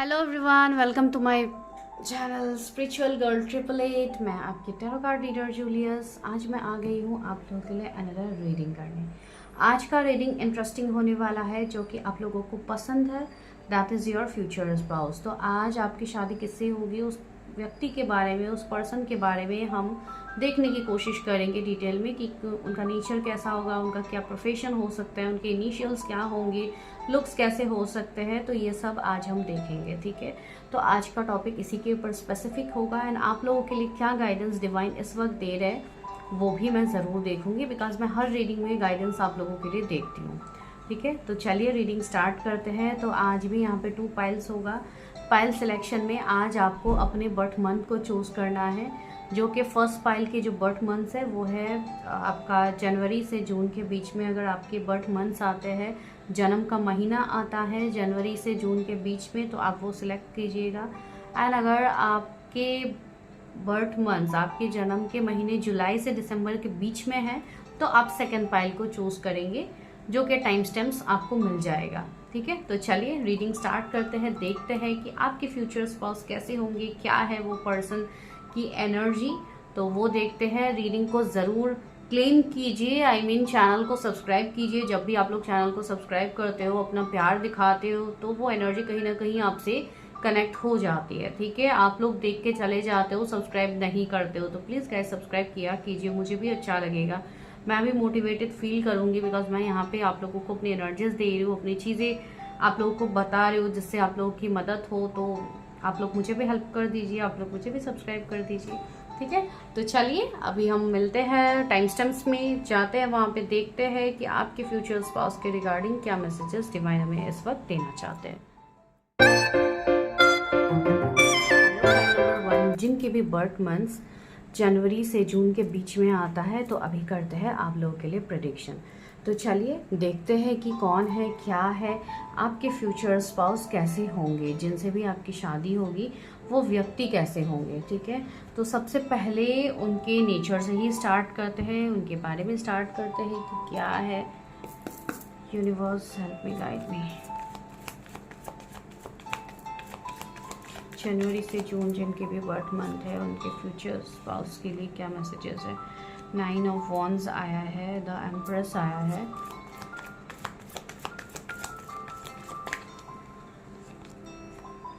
Hello everyone, welcome to my channel spiritual girl 888। मैं आपकी tarot card reader Julius. आज मैं आ गई हूँ आप लोगों के लिए अनदर रीडिंग करने। आज का रीडिंग इंटरेस्टिंग होने वाला है, जो कि आप लोगों को पसंद है। That is your future spouse. तो आज आपकी शादी किससे होगी, उस व्यक्ति के बारे में, उस पर्सन के बारे में हम देखने की कोशिश करेंगे डिटेल में कि उनका नेचर कैसा होगा, उनका क्या प्रोफेशन हो सकता है, उनके इनिशियल्स क्या होंगे, लुक्स कैसे हो सकते हैं। तो ये सब आज हम देखेंगे, ठीक है। तो आज का टॉपिक इसी के ऊपर स्पेसिफिक होगा एंड आप लोगों के लिए क्या गाइडेंस डिवाइन इस वक्त दे रहे हैं वो भी मैं ज़रूर देखूंगी, बिकॉज मैं हर रीडिंग में गाइडेंस आप लोगों के लिए देखती हूँ, ठीक है। तो चलिए रीडिंग स्टार्ट करते हैं। तो आज भी यहाँ पे 2 पाइल्स होगा। पाइल सिलेक्शन में आज आपको अपने बर्थ मंथ को चूज़ करना है, जो कि फर्स्ट पाइल के जो बर्थ मंथ्स है वो है आपका जनवरी से जून के बीच में। अगर आपके बर्थ मंथ्स आते हैं, जन्म का महीना आता है जनवरी से जून के बीच में, तो आप वो सिलेक्ट कीजिएगा। एंड अगर आपके बर्थ मंथ्स, आपके जन्म के महीने जुलाई से दिसंबर के बीच में है, तो आप सेकेंड पाइल को चूज़ करेंगे, जो कि टाइम स्टैम्प्स आपको मिल जाएगा, ठीक है। तो चलिए रीडिंग स्टार्ट करते हैं, देखते हैं कि आपके फ्यूचर स्पाउस कैसे होंगे, क्या है वो पर्सन की एनर्जी। तो वो देखते हैं। रीडिंग को ज़रूर क्लेम कीजिए, आई मीन चैनल को सब्सक्राइब कीजिए। जब भी आप लोग चैनल को सब्सक्राइब करते हो, अपना प्यार दिखाते हो, तो वो एनर्जी कहीं ना कहीं आपसे कनेक्ट हो जाती है, ठीक है। आप लोग देख के चले जाते हो, सब्सक्राइब नहीं करते हो, तो प्लीज़ गाइस सब्सक्राइब किया कीजिए, मुझे भी अच्छा लगेगा, मैं भी मोटिवेटेड फील करूँगी, बिकॉज मैं यहाँ पे आप लोगों को अपनी एनर्जीज दे रही हूँ, अपनी चीज़ें आप लोगों को बता रही हूँ, जिससे आप लोगों की मदद हो। तो आप लोग मुझे भी हेल्प कर दीजिए, आप लोग मुझे भी सब्सक्राइब कर दीजिए, ठीक है। तो चलिए अभी हम मिलते हैं, टाइम स्टैम्प्स में जाते हैं, वहाँ पे देखते हैं कि आपके फ्यूचर स्पाउस के रिगार्डिंग क्या मैसेजेस डिवाइन हमें इस वक्त देना चाहते हैं। नंबर 1, जिनके भी बर्थ मंथ्स जनवरी से जून के बीच में आता है, तो अभी करते हैं आप लोगों के लिए प्रेडिक्शन। तो चलिए देखते हैं कि कौन है, क्या है, आपके फ्यूचर स्पाउस कैसे होंगे, जिनसे भी आपकी शादी होगी वो व्यक्ति कैसे होंगे, ठीक है। तो सबसे पहले उनके नेचर से ही स्टार्ट करते हैं, उनके बारे में स्टार्ट करते हैं कि क्या है। Universe help me, guide me. जनवरी से जून जिनके भी बर्थ मंथ है, उनके फ्यूचर स्पाउस के लिए क्या मैसेजेस है। 9 ऑफ वॉन्ड्स आया है, द एम्प्रेस आया है,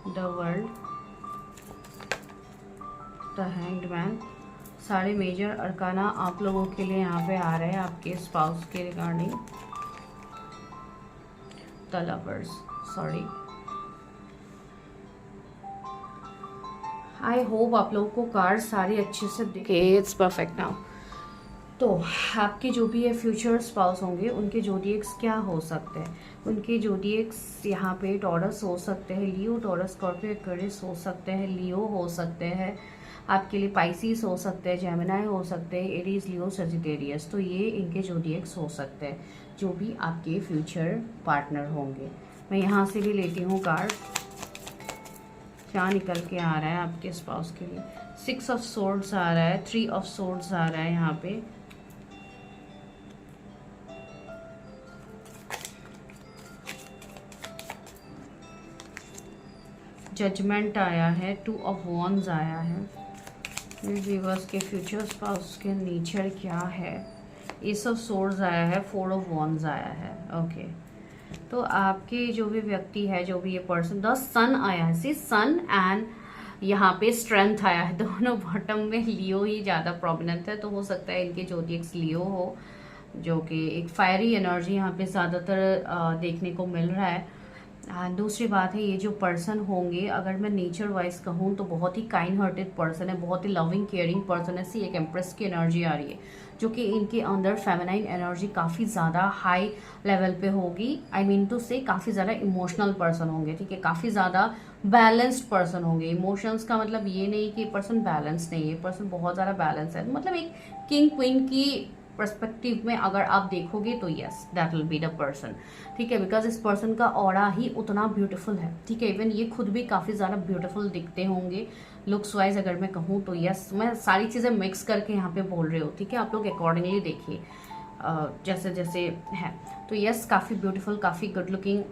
the world, the hanged man. सारे मेजर अरकाना आप लोगों के लिए यहाँ पे आ रहे हैं आपके स्पाउस के regarding. The lovers, sorry, I hope आप लोगों को कार्ड सारी अच्छे से दिखे। It's perfect now. तो आपके जो भी ये फ्यूचर स्पाउस होंगे, उनके जोडिएक्स क्या हो सकते हैं। उनके जोडिएक्स यहाँ पे टॉरस हो सकते हैं, लियो, टॉरस, स्कॉर्पियो, एक्वेरियस हो सकते हैं, लियो हो सकते हैं, आपके लिए पाइसिस हो सकते हैं, जेमिनाई हो सकते हैं, एरीज, लियो, सजिटेरियस। तो ये इनके जोडिएक्स हो सकते हैं, जो भी आपके फ्यूचर पार्टनर होंगे। मैं यहाँ से भी लेती हूँ कार्ड, क्या निकल के आ रहा है आपके स्पाउस के लिए। 6 ऑफ सोर्ड्स आ रहा है, 3 ऑफ सोर्ड्स आ रहा है यहाँ पे, जजमेंट आया है, 2 ऑफ वॉन्ड्स आया है। व्यूअर्स के फ्यूचर स्पाउस के नेचर क्या है। एस ऑफ सोर्ड्स आया है, 4 ऑफ वॉन्ड्स आया है, ओके। तो आपके जो भी व्यक्ति है, जो भी ये पर्सन, द सन आया है, सी सन, एंड यहाँ पे स्ट्रेंथ आया है। दोनों बॉटम में लियो ही ज़्यादा प्रोमिनेंट है, तो हो सकता है इनके जोडिएक्स लियो हो, जो कि एक फायरी एनर्जी यहाँ पे ज़्यादातर देखने को मिल रहा है। दूसरी बात है, ये जो पर्सन होंगे, अगर मैं नेचर वाइज कहूँ तो बहुत ही काइंड हार्टेड पर्सन है, बहुत ही लविंग केयरिंग पर्सन है। सी एक एम्प्रेस की एनर्जी आ रही है, जो कि इनके अंदर फेमिनाइन एनर्जी काफ़ी ज़्यादा हाई लेवल पे होगी। आई मीन टू से काफ़ी ज़्यादा इमोशनल पर्सन होंगे, ठीक है, काफ़ी ज़्यादा बैलेंस्ड पर्सन होंगे। इमोशंस का मतलब ये नहीं कि पर्सन बैलेंस नहीं है, पर्सन बहुत ज़्यादा बैलेंस है। मतलब एक किंग क्वीन की पर्सपेक्टिव में अगर आप देखोगे तो yes, that will be the person, ठीक है, बिकॉज इस पर्सन का ऑरा ही उतना ब्यूटीफुल है, ठीक है। इवन ये खुद भी काफ़ी ज़्यादा ब्यूटीफुल दिखते होंगे लुक्स वाइज अगर मैं कहूँ तो। यस, मैं सारी चीज़ें मिक्स करके यहाँ पे बोल रही हूँ, ठीक है, आप लोग अकॉर्डिंगली देखिए जैसे जैसे है। तो यस, काफ़ी ब्यूटीफुल, काफ़ी गुड लुकिंग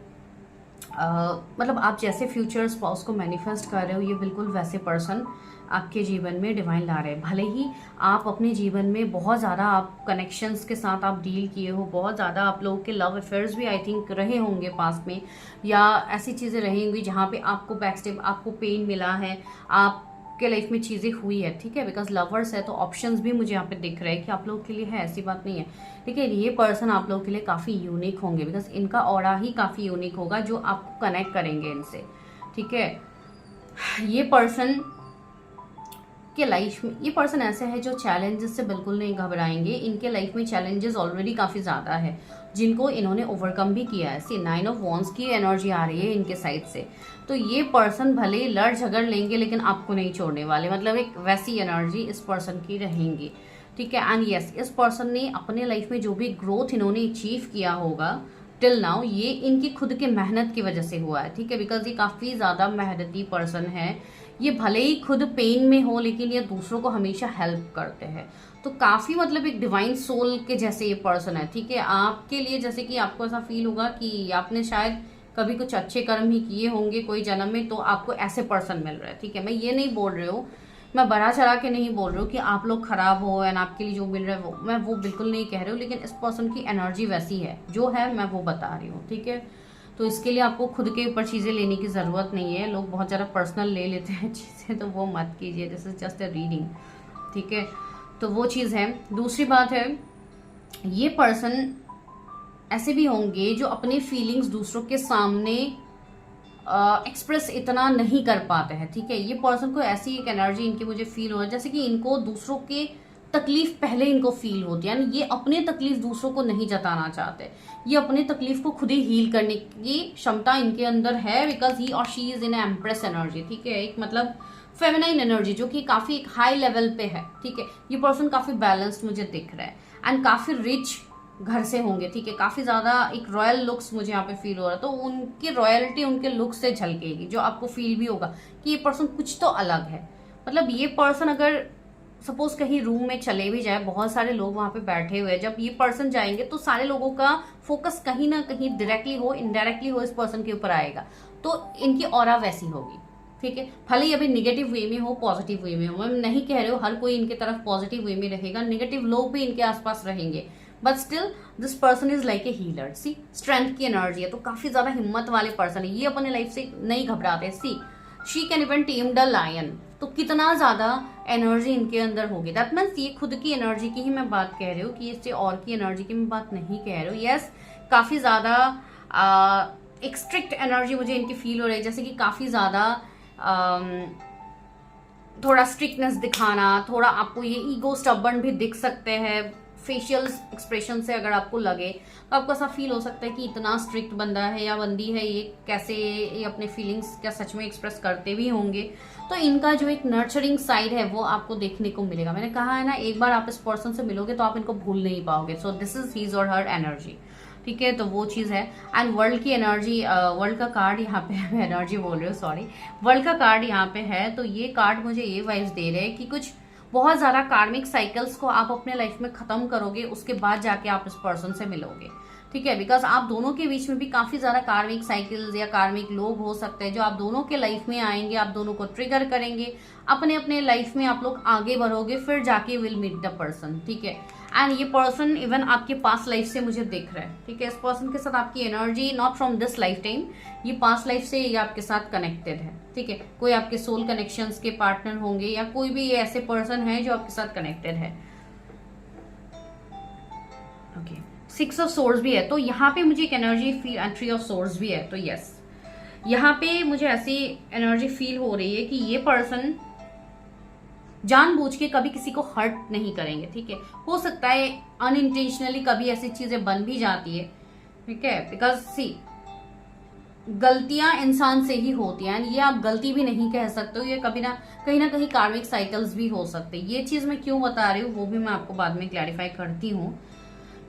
मतलब आप जैसे फ्यूचर स्पाउस को मैनिफेस्ट कर रहे हो, ये बिल्कुल वैसे पर्सन आपके जीवन में डिवाइन ला रहे हैं। भले ही आप अपने जीवन में बहुत ज़्यादा आप कनेक्शंस के साथ आप डील किए हो, बहुत ज़्यादा आप लोगों के लव अफेयर्स भी आई थिंक रहे होंगे पास्ट में, या ऐसी चीज़ें रही होंगी जहाँ पे आपको बैकस्टेप आपको पेन मिला है, आप के लाइफ में चीज़ें हुई है, ठीक है। बिकॉज लवर्स है तो ऑप्शंस भी मुझे यहाँ पे दिख रहे हैं कि आप लोगों के लिए है, ऐसी बात नहीं है, ठीक है। ये पर्सन आप लोगों के लिए काफ़ी यूनिक होंगे, बिकॉज इनका ऑरा ही काफ़ी यूनिक होगा जो आपको कनेक्ट करेंगे इनसे, ठीक है। ये पर्सन के लाइफ में, ये पर्सन ऐसे है जो चैलेंजेस से बिल्कुल नहीं घबराएंगे। इनके लाइफ में चैलेंजेस ऑलरेडी काफ़ी ज़्यादा है जिनको इन्होंने ओवरकम भी किया है। सी 9 ऑफ वॉन्ड्स की एनर्जी आ रही है इनके साइड से। तो ये पर्सन भले ही लड़ झगड़ लेंगे लेकिन आपको नहीं छोड़ने वाले, मतलब एक वैसी एनर्जी इस पर्सन की रहेंगी, ठीक है। एंड यस, इस पर्सन ने अपने लाइफ में जो भी ग्रोथ इन्होंने अचीव किया होगा टिल नाउ, ये इनकी खुद के मेहनत की वजह से हुआ है, ठीक है। बिकॉज ये काफ़ी ज़्यादा मेहनती पर्सन है। ये भले ही खुद पेन में हो लेकिन ये दूसरों को हमेशा हेल्प करते हैं। तो काफ़ी मतलब एक डिवाइन सोल के जैसे ये पर्सन है, ठीक है। आपके लिए जैसे कि आपको ऐसा फील होगा कि आपने शायद कभी कुछ अच्छे कर्म ही किए होंगे कोई जन्म में, तो आपको ऐसे पर्सन मिल रहा है, ठीक है। मैं ये नहीं बोल रही हूँ, मैं बड़ा चढ़ा के नहीं बोल रही हूँ कि आप लोग खराब हो एंड आपके लिए जो मिल रहा है वो, मैं वो बिल्कुल नहीं कह रही हूँ, लेकिन इस पर्सन की एनर्जी वैसी है जो है, मैं वो बता रही हूँ, ठीक है। तो इसके लिए आपको खुद के ऊपर चीज़ें लेने की ज़रूरत नहीं है। लोग बहुत ज़्यादा पर्सनल ले लेते हैं चीज़ें, तो वो मत कीजिए, this is just a reading, ठीक है। तो वो चीज़ है। दूसरी बात है, ये पर्सन ऐसे भी होंगे जो अपनी फीलिंग्स दूसरों के सामने एक्सप्रेस इतना नहीं कर पाते हैं, ठीक है। ये पर्सन को ऐसी एक एनर्जी इनकी मुझे फील हो रहा है जैसे कि इनको दूसरों के तकलीफ पहले इनको फील होती है, यानी ये अपने तकलीफ दूसरों को नहीं जताना चाहते। ये अपने तकलीफ को खुद ही हील करने की क्षमता इनके अंदर है, बिकॉज ही और she is in empress energy, ठीक है। एक मतलब फेमिनाइन एनर्जी जो कि काफी एक हाई लेवल पे है, ठीक है। ये पर्सन काफी बैलेंस्ड मुझे दिख रहा है एंड काफी रिच घर से होंगे, ठीक है। काफी ज्यादा एक रॉयल लुक्स मुझे यहाँ पे फील हो रहा है, तो उनकी रॉयल्टी उनके लुक्स से झलकेगी, जो आपको फील भी होगा कि ये पर्सन कुछ तो अलग है। मतलब ये पर्सन अगर सपोज कहीं रूम में चले भी जाए, बहुत सारे लोग वहां पे बैठे हुए हैं, जब ये पर्सन जाएंगे तो सारे लोगों का फोकस कहीं ना कहीं डायरेक्टली हो इनडायरेक्टली हो इस पर्सन के ऊपर आएगा, तो इनकी ऑरा वैसी होगी, ठीक है। भले ही अभी निगेटिव वे में हो पॉजिटिव वे में हो, मैं नहीं कह रही हूँ हर कोई इनके तरफ पॉजिटिव वे में रहेगा, निगेटिव लोग भी इनके आसपास रहेंगे, but still this person is like a healer. See strength की एनर्जी है, तो काफी ज्यादा हिम्मत वाले पर्सन है। ये अपने लाइफ से नहीं घबराते। See she can even tame the lion, तो कितना ज्यादा एनर्जी इनके अंदर होगी। दैट मीन्स ये खुद की एनर्जी की ही मैं बात कह रही हूँ, कि इससे और की एनर्जी की मैं बात नहीं कह रही हूँ। यस, काफी ज्यादा एक स्ट्रिक्ट एनर्जी मुझे इनकी फील हो रही है, जैसे कि काफी ज्यादा थोड़ा स्ट्रिक्टनेस दिखाना, थोड़ा आपको ये ईगो स्टबर्न भी दिख सकते हैं फेशियल एक्सप्रेशन से। अगर आपको लगे तो आपको ऐसा फील हो सकता है कि इतना स्ट्रिक्ट बंदा है या बंदी है, ये कैसे ये अपने फीलिंग्स क्या सच में एक्सप्रेस करते भी होंगे। तो इनका जो एक नर्चरिंग साइड है वो आपको देखने को मिलेगा। मैंने कहा है ना, एक बार आप इस पर्सन से मिलोगे तो आप इनको भूल नहीं पाओगे। सो दिस इज हिज और हर एनर्जी, ठीक है। तो वो चीज़ है। एंड वर्ल्ड की एनर्जी, वर्ल्ड का कार्ड यहाँ पे मैं एनर्जी बोल रही हूँ, सॉरी, वर्ल्ड का कार्ड यहाँ पे है। तो ये कार्ड मुझे ये वाइब्स दे रहे हैं कि कुछ बहुत ज़्यादा कार्मिक साइकिल्स को आप अपने लाइफ में ख़त्म करोगे, उसके बाद जाके आप इस पर्सन से मिलोगे, ठीक है। बिकॉज आप दोनों के बीच में भी काफ़ी ज़्यादा कार्मिक साइकिल्स या कार्मिक लोग हो सकते हैं जो आप दोनों के लाइफ में आएंगे, आप दोनों को ट्रिगर करेंगे, अपने अपने लाइफ में आप लोग आगे बढ़ोगे, फिर जाके विल मीट द पर्सन, ठीक है। एंड ये पर्सन इवन आपके पास्ट लाइफ से मुझे दिख रहा है, ठीक है। इस पर्सन के साथ आपकी energy not from this life time, ये पास्ट लाइफ से ये आपके साथ कनेक्टेड है, ठीक है। कोई आपके सोल कनेक्शंस के पार्टनर होंगे या कोई भी ये ऐसे पर्सन है जो आपके साथ कनेक्टेड है, ओके। 6 ऑफ सोर्ड्स भी है, तो यहाँ पे मुझे एक एनर्जी फील, 3 ऑफ सोर्ड्स भी है। तो यस, यहाँ पे मुझे ऐसी एनर्जी फील हो रही है कि ये पर्सन जानबूझ के कभी किसी को हर्ट नहीं करेंगे, ठीक है। हो सकता है अनइंटेंशनली कभी ऐसी चीजें बन भी जाती है, ठीक है। बिकॉज सी गलतियां इंसान से ही होती हैं, ये आप गलती भी नहीं कह सकते हो, ये कभी ना कहीं कार्मिक साइकिल्स भी हो सकते हैं। ये चीज मैं क्यों बता रही हूँ वो भी मैं आपको बाद में क्लैरिफाई करती हूँ।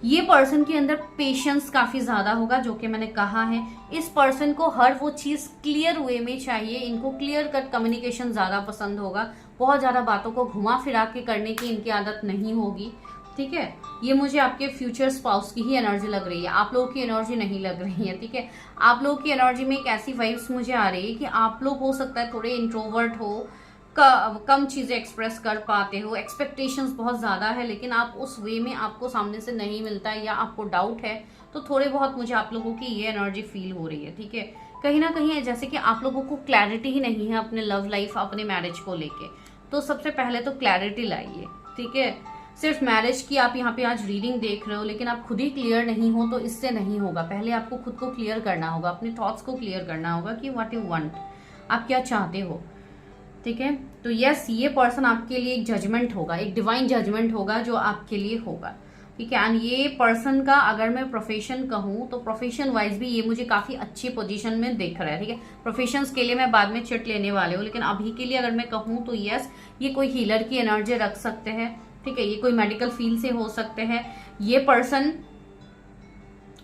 ये पर्सन के अंदर पेशेंस काफी ज्यादा होगा, जो कि मैंने कहा है। इस पर्सन को हर वो चीज क्लियर वे में चाहिए, इनको क्लियर कट कम्युनिकेशन ज्यादा पसंद होगा। बहुत ज्यादा बातों को घुमा फिरा के करने की इनकी आदत नहीं होगी, ठीक है, ये मुझे आपके फ्यूचर स्पाउस की ही एनर्जी लग रही है, आप लोगों की एनर्जी नहीं लग रही है। ठीक है, आप लोगों की एनर्जी में एक ऐसी वाइब्स मुझे आ रही है कि आप लोग हो सकता है थोड़े इंट्रोवर्ट हो, कम चीजें एक्सप्रेस कर पाते हो, एक्सपेक्टेशंस बहुत ज्यादा है, लेकिन आप उस वे में आपको सामने से नहीं मिलता है या आपको डाउट है, तो थोड़े बहुत मुझे आप लोगों की ये एनर्जी फील हो रही है। ठीक है, कहीं ना कहीं जैसे कि आप लोगों को क्लैरिटी ही नहीं है अपने लव लाइफ, अपने मैरिज को लेके, तो सबसे पहले तो क्लैरिटी लाइए। ठीक है, सिर्फ मैरिज की आप यहाँ पे आज रीडिंग देख रहे हो, लेकिन आप खुद ही क्लियर नहीं हो तो इससे नहीं होगा। पहले आपको खुद को क्लियर करना होगा, अपने थॉट्स को क्लियर करना होगा कि व्हाट यू वांट, आप क्या चाहते हो। ठीक है, तो यस, ये पर्सन आपके लिए एक जजमेंट होगा, एक डिवाइन जजमेंट होगा जो आपके लिए होगा। ठीक है, एंड ये पर्सन का अगर मैं प्रोफेशन कहूँ तो प्रोफेशन वाइज भी ये मुझे काफी अच्छी पोजीशन में दिख रहा है। ठीक है, प्रोफेशंस के लिए मैं बाद में चिट लेने वाले हूँ, लेकिन अभी के लिए अगर मैं कहूँ तो यस, ये कोई हीलर की एनर्जी रख सकते हैं। ठीक है, ये कोई मेडिकल फील्ड से हो सकते हैं। ये पर्सन,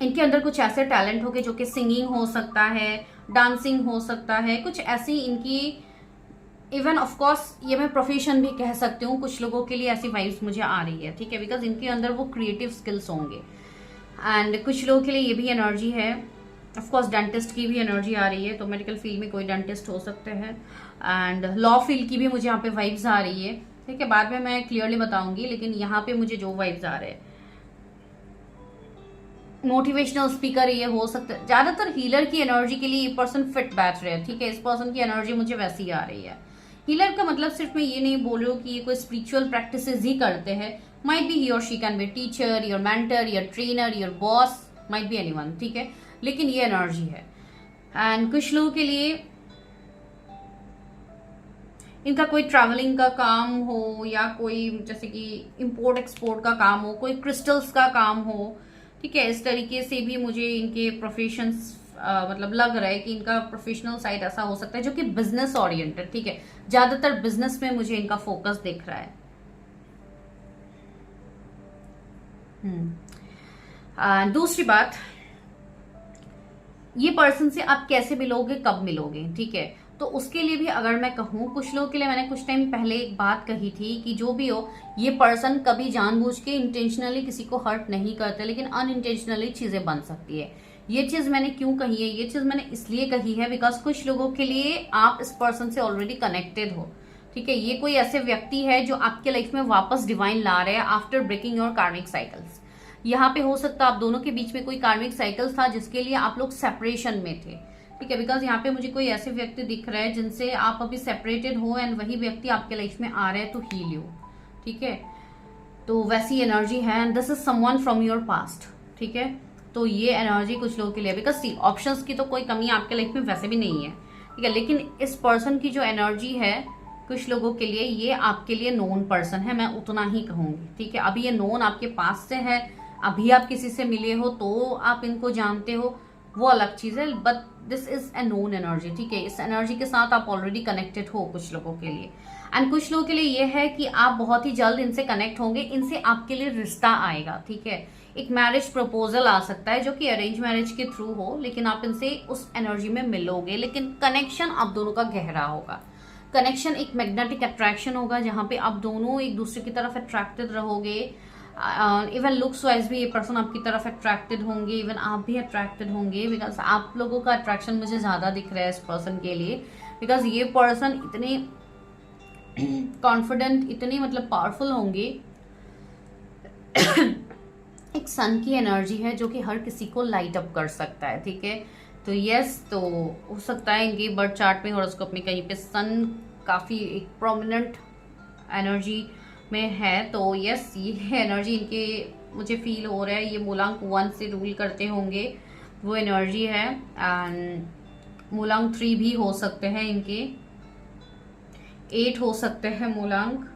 इनके अंदर कुछ ऐसे टैलेंट होंगे जो कि सिंगिंग हो सकता है, डांसिंग हो सकता है, कुछ ऐसी इनकी, इवन ऑफ कोर्स ये मैं प्रोफेशन भी कह सकती हूँ, कुछ लोगों के लिए ऐसी वाइब्स मुझे आ रही है। ठीक है, बिकॉज इनके अंदर वो क्रिएटिव स्किल्स होंगे। एंड कुछ लोगों के लिए ये भी एनर्जी है, ऑफ कोर्स डेंटिस्ट की भी एनर्जी आ रही है, तो मेडिकल फील्ड में कोई डेंटिस्ट हो सकते हैं। एंड लॉ फील्ड की भी मुझे यहाँ पे वाइब्स आ रही है। ठीक है, बाद में मैं क्लियरली बताऊंगी, लेकिन यहाँ पे मुझे जो वाइब्स आ रहे हैं, मोटिवेशनल स्पीकर ये हो सकता है। ज्यादातर हीलर की एनर्जी के लिए ये पर्सन फिट बैठ रहे हैं। ठीक है, इस पर्सन की एनर्जी मुझे वैसी आ रही है। हीलर का मतलब सिर्फ मैं ये नहीं बोल रही हूँ कि ये कोई स्पिरिचुअल प्रैक्टिसेस ही करते हैं। माइट बी ही और she can be teacher, your mentor, your trainer, your boss, might be anyone. ठीक है, लेकिन ये एनर्जी है। एंड कुछ लोगों के लिए इनका कोई ट्रैवलिंग का काम हो, या कोई जैसे कि इंपोर्ट एक्सपोर्ट का काम हो, कोई क्रिस्टल्स का काम हो। ठीक है, इस तरीके से भी मुझे इनके प्रोफेशंस मतलब लग रहा है कि इनका प्रोफेशनल साइड ऐसा हो सकता है जो कि बिजनेस ओरिएंटेड। ठीक है, ज्यादातर बिजनेस में मुझे इनका फोकस दिख रहा है। दूसरी बात, ये पर्सन से आप कैसे मिलोगे, कब मिलोगे। ठीक है, तो उसके लिए भी अगर मैं कहूँ, कुछ लोगों के लिए मैंने कुछ टाइम पहले एक बात कही थी कि जो भी हो, ये पर्सन कभी जानबूझ के इंटेंशनली किसी को हर्ट नहीं करते, लेकिन अनइंटेंशनली चीजें बन सकती है। ये चीज मैंने क्यों कही है, ये चीज मैंने इसलिए कही है बिकॉज कुछ लोगों के लिए आप इस पर्सन से ऑलरेडी कनेक्टेड हो। ठीक है, ये कोई ऐसे व्यक्ति है जो आपके लाइफ में वापस डिवाइन ला रहे हैं आफ्टर ब्रेकिंग योर कार्मिक साइकिल्स। यहाँ पे हो सकता है आप दोनों के बीच में कोई कार्मिक साइकिल्स था जिसके लिए आप लोग सेपरेशन में थे। ठीक है, बिकॉज यहाँ पे मुझे कोई ऐसे व्यक्ति दिख रहा है जिनसे आप अभी सेपरेटेड हो, एंड वही व्यक्ति आपके लाइफ में आ रहे हैं तो हील यू। ठीक है, तो वैसी एनर्जी है, and this is someone from your past. ठीक है, तो ये एनर्जी कुछ लोगों के लिए, बिकॉज सी ऑप्शंस की तो कोई कमी आपके लाइफ में वैसे भी नहीं है। ठीक है, लेकिन इस पर्सन की जो एनर्जी है कुछ लोगों के लिए, ये आपके लिए नोन पर्सन है, मैं उतना ही कहूंगी। ठीक है, अभी ये नोन आपके पास से है, अभी आप किसी से मिले हो तो आप इनको जानते हो, वो अलग चीज है, but this is a known energy. ठीक है, इस एनर्जी के साथ आप ऑलरेडी कनेक्टेड हो कुछ लोगों के लिए। एंड कुछ लोगों के लिए ये है कि आप बहुत ही जल्द इनसे कनेक्ट होंगे, इनसे आपके लिए रिश्ता आएगा। ठीक है, एक मैरिज प्रपोजल आ सकता है जो कि अरेंज मैरिज के थ्रू हो, लेकिन आप इनसे उस एनर्जी में मिलोगे, लेकिन कनेक्शन आप दोनों का गहरा होगा। कनेक्शन एक मैग्नेटिक अट्रैक्शन होगा जहां पे आप दोनों एक दूसरे की तरफ अट्रैक्टेड रहोगे। इवन लुक्स वाइज भी ये पर्सन आपकी तरफ अट्रैक्टेड होंगे, इवन आप भी अट्रैक्टेड होंगे, बिकॉज आप लोगों का अट्रैक्शन मुझे ज्यादा दिख रहा है इस पर्सन के लिए, बिकॉज ये पर्सन इतने कॉन्फिडेंट, इतने मतलब पावरफुल होंगे। एक सन की एनर्जी है जो कि हर किसी को लाइट अप कर सकता है। ठीक है, तो यस, तो हो सकता है इनकी बर्थ चार्ट में हॉरोस्कोप में कहीं पे सन काफी एक प्रोमिनेंट एनर्जी में है, तो यस, ये एनर्जी इनके मुझे फील हो रहा है, ये मूलांक 1 से रूल करते होंगे, वो एनर्जी है। एंड मूलांक 3 भी हो सकते हैं इनके, 8 हो सकते हैं मूलांक,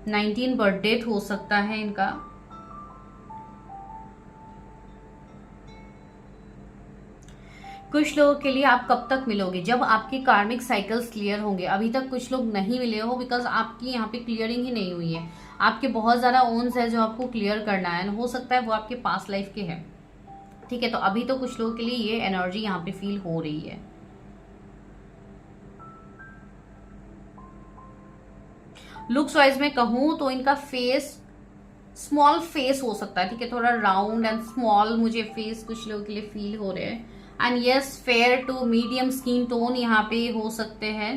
19 बर्थ डेट हो सकता है इनका। कुछ लोगों के लिए आप कब तक मिलोगे, जब आपके कार्मिक साइकिल्स क्लियर होंगे। अभी तक कुछ लोग नहीं मिले हो बिकॉज आपकी यहाँ पे क्लियरिंग ही नहीं हुई है, आपके बहुत ज्यादा ओन्स है जो आपको क्लियर करना है, हो सकता है वो आपके पास्ट लाइफ के हैं। ठीक है, तो अभी तो कुछ लोगों के लिए ये एनर्जी यहाँ पे फील हो रही है। लुक्स वाइज में कहूँ तो इनका फेस स्मॉल फेस हो सकता है, ठीक है, थोड़ा राउंड एंड स्मॉल मुझे फेस कुछ लोगों के लिए फील हो रहे हैं। And yes, fair to medium skin tone यहाँ पे हो सकते हैं।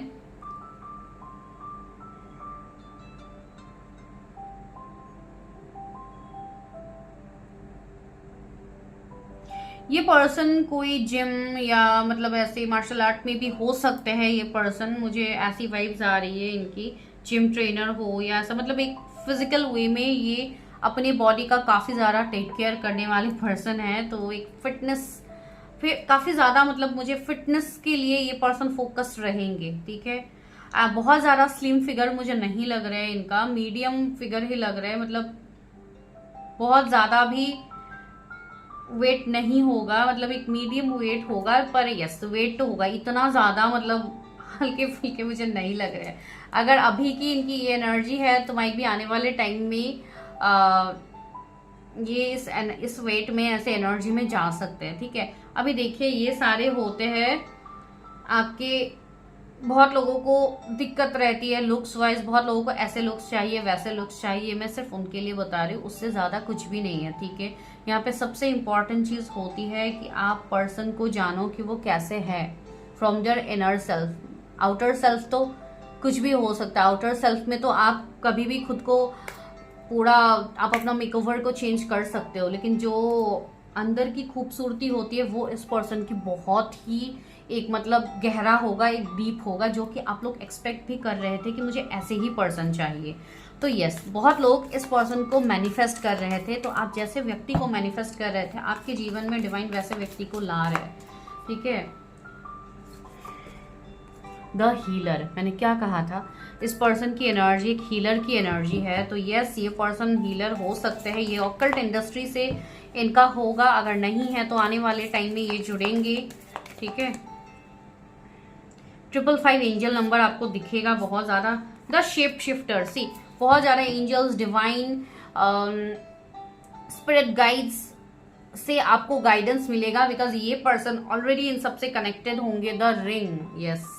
ये पर्सन कोई जिम या मतलब ऐसे मार्शल आर्ट में भी हो सकते हैं। ये पर्सन, मुझे ऐसी वाइब्स आ रही है इनकी, जिम ट्रेनर हो या ऐसा, मतलब एक फिजिकल वे में ये अपनी बॉडी का काफी ज्यादा टेक केयर करने वाले पर्सन है। तो एक फिटनेस काफी ज्यादा, मतलब मुझे फिटनेस के लिए ये पर्सन फोकस्ड रहेंगे, ठीक है। बहुत ज्यादा स्लिम फिगर मुझे नहीं लग रहा है इनका, मीडियम फिगर ही लग रहा है, मतलब बहुत ज्यादा भी वेट नहीं होगा, मतलब एक मीडियम वेट होगा, पर यस वेट तो होगा, इतना ज्यादा मतलब हल्के फुल्के मुझे नहीं लग रहे हैं। अगर अभी की इनकी ये एनर्जी है तो माइट भी आने वाले टाइम में ये इस वेट में ऐसे एनर्जी में जा सकते हैं, ठीक है। अभी देखिए ये सारे होते हैं आपके, बहुत लोगों को दिक्कत रहती है लुक्स वाइज, बहुत लोगों को ऐसे लुक्स चाहिए वैसे लुक्स चाहिए, मैं सिर्फ उनके लिए बता रही हूँ, उससे ज्यादा कुछ भी नहीं है, ठीक है। यहाँ पे सबसे इम्पोर्टेंट चीज होती है कि आप पर्सन को जानो कि वो कैसे है from their inner self. Outer self तो कुछ भी हो सकता है, आउटर सेल्फ में तो आप कभी भी खुद को पूरा आप अपना मेकओवर को चेंज कर सकते हो, लेकिन जो अंदर की खूबसूरती होती है वो इस पर्सन की बहुत ही एक मतलब गहरा होगा, एक डीप होगा, जो कि आप लोग एक्सपेक्ट भी कर रहे थे कि मुझे ऐसे ही पर्सन चाहिए। तो यस, बहुत लोग इस पर्सन को मैनिफेस्ट कर रहे थे, तो आप जैसे व्यक्ति को मैनिफेस्ट कर रहे थे आपके जीवन में डिवाइन वैसे व्यक्ति को ला रहे हैं, ठीक है। द हीलर, मैंने क्या कहा था, इस पर्सन की एनर्जी एक हीलर की एनर्जी है। तो यस, ये पर्सन हीलर हो सकते हैं, ये ऑकल्ट इंडस्ट्री से इनका होगा, अगर नहीं है तो आने वाले टाइम में ये जुड़ेंगे, ठीक है। 555 एंजल नंबर आपको दिखेगा बहुत ज्यादा। द शेप शिफ्टर, सी बहुत ज्यादा एंजल्स, डिवाइन स्पिरिट गाइड्स से आपको गाइडेंस मिलेगा, बिकॉज ये पर्सन ऑलरेडी इन सबसे कनेक्टेड होंगे। द रिंग, यस,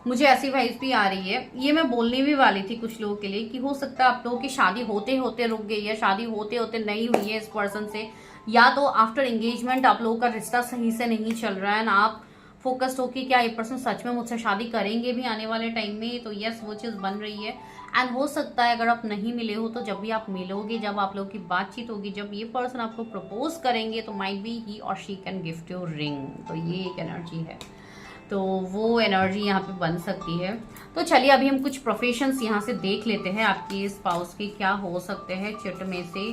मुझे ऐसी वाइब्स भी आ रही है। ये मैं बोलने भी वाली थी कुछ लोगों के लिए कि हो सकता है आप लोगों की शादी होते होते रुक गई है, शादी होते होते नहीं हुई है इस पर्सन से, या तो आफ्टर एंगेजमेंट आप लोगों का रिश्ता सही से नहीं चल रहा है ना, आप फोकस्ड हो कि क्या ये पर्सन सच में मुझसे शादी करेंगे भी आने वाले टाइम में। तो यस, वो चीज बन रही है। एंड हो सकता है अगर आप नहीं मिले हो तो जब भी आप मिलोगे, जब आप लोगों की बातचीत होगी, जब ये पर्सन आपको प्रपोज करेंगे तो माइट बी ही और she can gift your ring. तो ये एक एनर्जी है, तो वो एनर्जी यहाँ पे बन सकती है। तो चलिए अभी हम कुछ प्रोफेशंस यहाँ से देख लेते हैं आपकी स्पाउस के क्या हो सकते हैं चिट में से,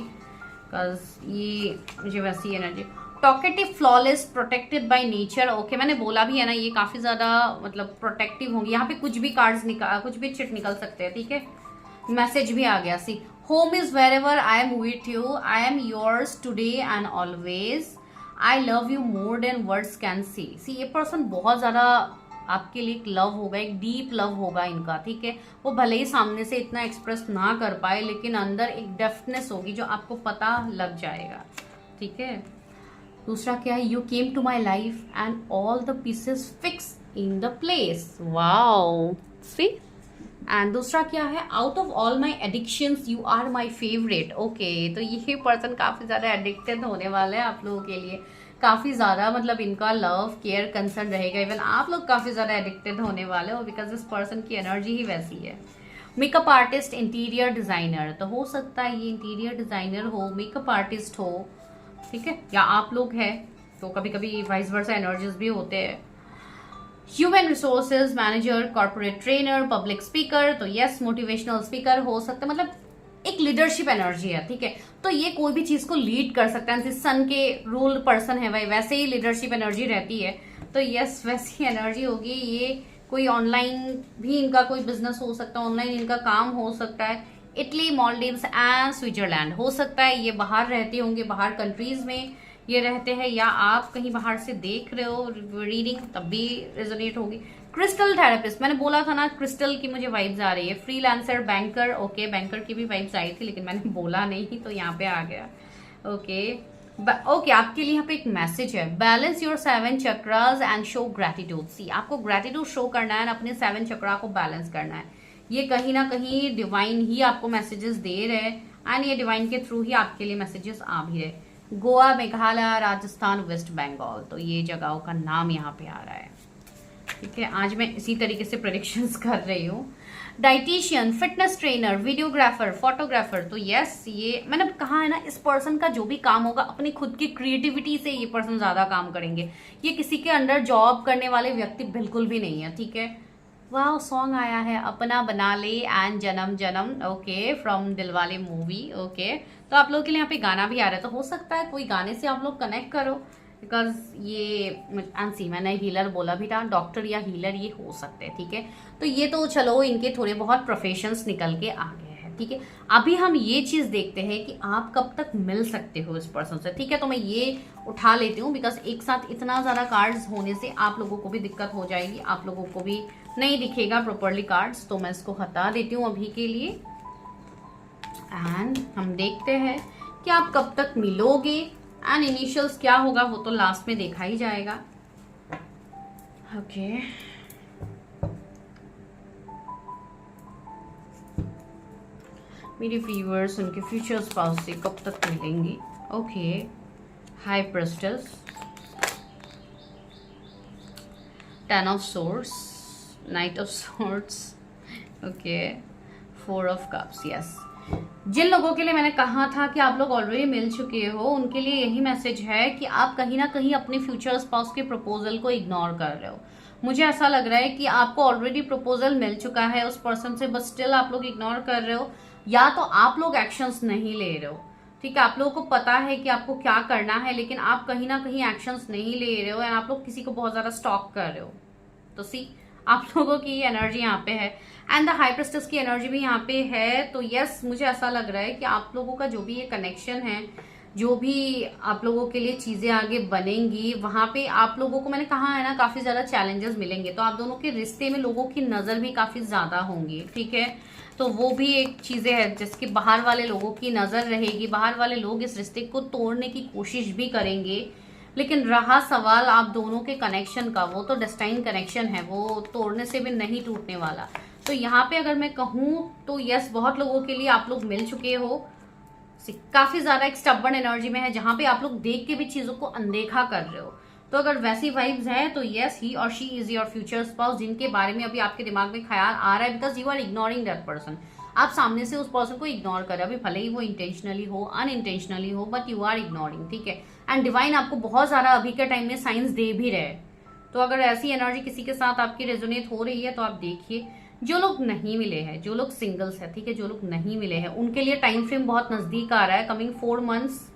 ये मुझे वैसी energy. Talkative, flawless, protected by nature, okay, मैंने बोला भी है ना, ये काफी ज्यादा मतलब प्रोटेक्टिव होंगी। यहाँ पे कुछ भी कार्ड्स निकाल, कुछ भी चिट निकल सकते हैं, ठीक है। मैसेज भी आ गया, see home is wherever I am with you, I am yours today and always, I love you more than words can say. ये पर्सन बहुत ज्यादा आपके लिए एक लव होगा, एक डीप लव होगा इनका, ठीक है। वो भले ही सामने से इतना एक्सप्रेस ना कर पाए, लेकिन अंदर एक डेफ्टनेस होगी जो आपको पता लग जाएगा, ठीक है। दूसरा क्या है, you came to my life and all the pieces fix in the place, wow, see. And दूसरा क्या है, out of all my addictions you are my favourite, okay. तो ये पर्सन काफी ज्यादा एडिक्टेड होने वाले हैं आप लोगों के लिए, काफी ज्यादा मतलब इनका लव केयर कंसर्न रहेगा, इवन आप लोग काफी ज्यादा एडिक्टेड होने वाले हो, बिकॉज इस पर्सन की एनर्जी ही वैसी है। मेकअप आर्टिस्ट, इंटीरियर डिजाइनर, तो हो सकता है ये इंटीरियर डिजाइनर हो, मेकअप आर्टिस्ट हो, ठीक है, या आप लोग हैं, तो कभी कभी वाइस वर्सा एनर्जीज भी होते हैं। Human resources manager, corporate trainer, public speaker, तो यस मोटिवेशनल स्पीकर हो सकता है, मतलब एक लीडरशिप एनर्जी है, ठीक है। तो ये कोई भी चीज को लीड कर सकता है, सन के रूल पर्सन है भाई, वैसे ही लीडरशिप एनर्जी रहती है। तो यस, वैसी एनर्जी होगी। ये कोई ऑनलाइन भी इनका कोई बिजनेस हो सकता है, ऑनलाइन इनका काम हो सकता है। इटली, मालदीव्स एंड स्विट्जरलैंड हो सकता है, ये बाहर रहते होंगे, बाहर कंट्रीज में ये रहते हैं, या आप कहीं बाहर से देख रहे हो रीडिंग, तब भी रेजोनेट होगी। क्रिस्टल थेरेपिस्ट, मैंने बोला था ना क्रिस्टल की मुझे वाइब्स आ रही है। फ्रीलांसर, बैंकर, ओके, बैंकर की भी वाइब्स आई थी लेकिन मैंने बोला नहीं तो यहाँ पे आ गया, ओके। ओके, आपके लिए यहाँ पे एक मैसेज है, balance your 7 chakras and show gratitude. See आपको ग्रेटिट्यूड शो करना है, अपने 7 चक्रा को बैलेंस करना है। ये कहीं ना कहीं डिवाइन ही आपको मैसेजेस दे रहे हैं, एंड ये डिवाइन के थ्रू ही आपके लिए मैसेजेस आ भी रहे। गोवा, मेघालय, राजस्थान, वेस्ट बंगाल, तो ये जगहों का नाम यहाँ पे आ रहा है। ठीक है, आज मैं इसी तरीके से प्रेडिक्शंस कर रही हूँ। Dietitian, fitness trainer, videographer, photographer, तो यस, ये मैंने कहा है ना, इस पर्सन का जो भी काम होगा अपनी खुद की क्रिएटिविटी से ये पर्सन ज्यादा काम करेंगे। ये किसी के अंडर जॉब करने वाले व्यक्ति बिल्कुल भी नहीं है। ठीक है, वाह, सॉन्ग आया है अपना बना ले एंड जन्म जन्म, okay, from Dilwale movie. Okay, तो आप लोगों के लिए यहाँ पे गाना भी आ रहा है, तो हो सकता है कोई गाने से आप लोग कनेक्ट करो, बिकॉज ये एंसी, मैंने हीलर बोला भी था, डॉक्टर या हीलर ये हो सकते हैं। ठीक है, तो ये तो चलो इनके थोड़े बहुत प्रोफेशंस निकल के आ गए हैं। ठीक है, अभी हम ये चीज देखते हैं कि आप कब तक मिल सकते हो इस पर्सन से। ठीक है, तो मैं ये उठा लेती हूँ, बिकॉज एक साथ इतना ज्यादा कार्ड्स होने से आप लोगों को भी दिक्कत हो जाएगी, आप लोगों को भी नहीं दिखेगा प्रॉपरली कार्ड्स, तो मैं इसको हटा देती हूँ अभी के लिए। एंड हम देखते हैं कि आप कब तक मिलोगे, एंड इनिशियल्स क्या होगा वो तो लास्ट में देखा ही जाएगा। ओके, मेरे व्यूअर्स उनके फ्यूचर स्पाउस से कब तक मिलेंगे। Okay, high priestess, 10 of swords, knight of swords, okay, 4 of cups. Yes, जिन लोगों के लिए मैंने कहा था कि आप लोग ऑलरेडी मिल चुके हो, उनके लिए यही मैसेज है कि आप कहीं ना कहीं अपने फ्यूचर स्पाउस के प्रपोजल को इग्नोर कर रहे हो। मुझे ऐसा लग रहा है कि आपको ऑलरेडी प्रपोजल मिल चुका है उस पर्सन से, बस स्टिल आप लोग इग्नोर कर रहे हो, या तो आप लोग एक्शंस नहीं ले रहे हो। ठीक है, आप लोगों को पता है कि आपको क्या करना है, लेकिन आप कहीं ना कहीं एक्शंस नहीं ले रहे हो, एंड आप लोग किसी को बहुत ज्यादा स्टॉक कर रहे हो। तो सी, आप लोगों की एनर्जी यहाँ पे है, एंड द हाई प्रेस्टेस की एनर्जी भी यहाँ पे है। तो यस, मुझे ऐसा लग रहा है कि आप लोगों का जो भी ये कनेक्शन है, जो भी आप लोगों के लिए चीजें आगे बनेंगी, वहां पे आप लोगों को, मैंने कहा है ना, काफी ज्यादा चैलेंजेस मिलेंगे, तो आप दोनों के रिश्ते में लोगों की नजर भी काफी ज्यादा होंगी। ठीक है, तो वो भी एक चीजें है जिसकी बाहर वाले लोगों की नजर रहेगी, बाहर वाले लोग इस रिश्ते को तोड़ने की कोशिश भी करेंगे, लेकिन रहा सवाल आप दोनों के कनेक्शन का, वो तो डेस्टाइन कनेक्शन है, वो तोड़ने से भी नहीं टूटने वाला। तो यहाँ पे अगर मैं कहूँ तो यस, बहुत लोगों के लिए आप लोग मिल चुके हो, काफी ज्यादा एक स्टबर्न एनर्जी में है, जहां पे आप लोग देख के भी चीजों को अनदेखा कर रहे हो। तो अगर वैसी वाइब्स हैं तो यस, ही और she is your future spouse, जिनके बारे में अभी आपके दिमाग में ख्याल आ रहा है, because you are ignoring that person. आप सामने से उस पर्सन को इग्नोर कर रहे हो, अभी भले ही वो इंटेंशनली हो, अनइंटेंशनली हो, बट यू आर इग्नोरिंग। ठीक है, एंड डिवाइन आपको बहुत सारा अभी के टाइम में साइंस दे भी रहे। तो अगर ऐसी एनर्जी किसी के साथ आपकी रेजोनेट हो रही है तो आप देखिए, जो लोग नहीं मिले हैं, जो लोग सिंगल्स है, ठीक है, जो लोग नहीं मिले हैं, उनके लिए टाइम फ्रेम बहुत नजदीक आ रहा है। कमिंग 4 मंथ्स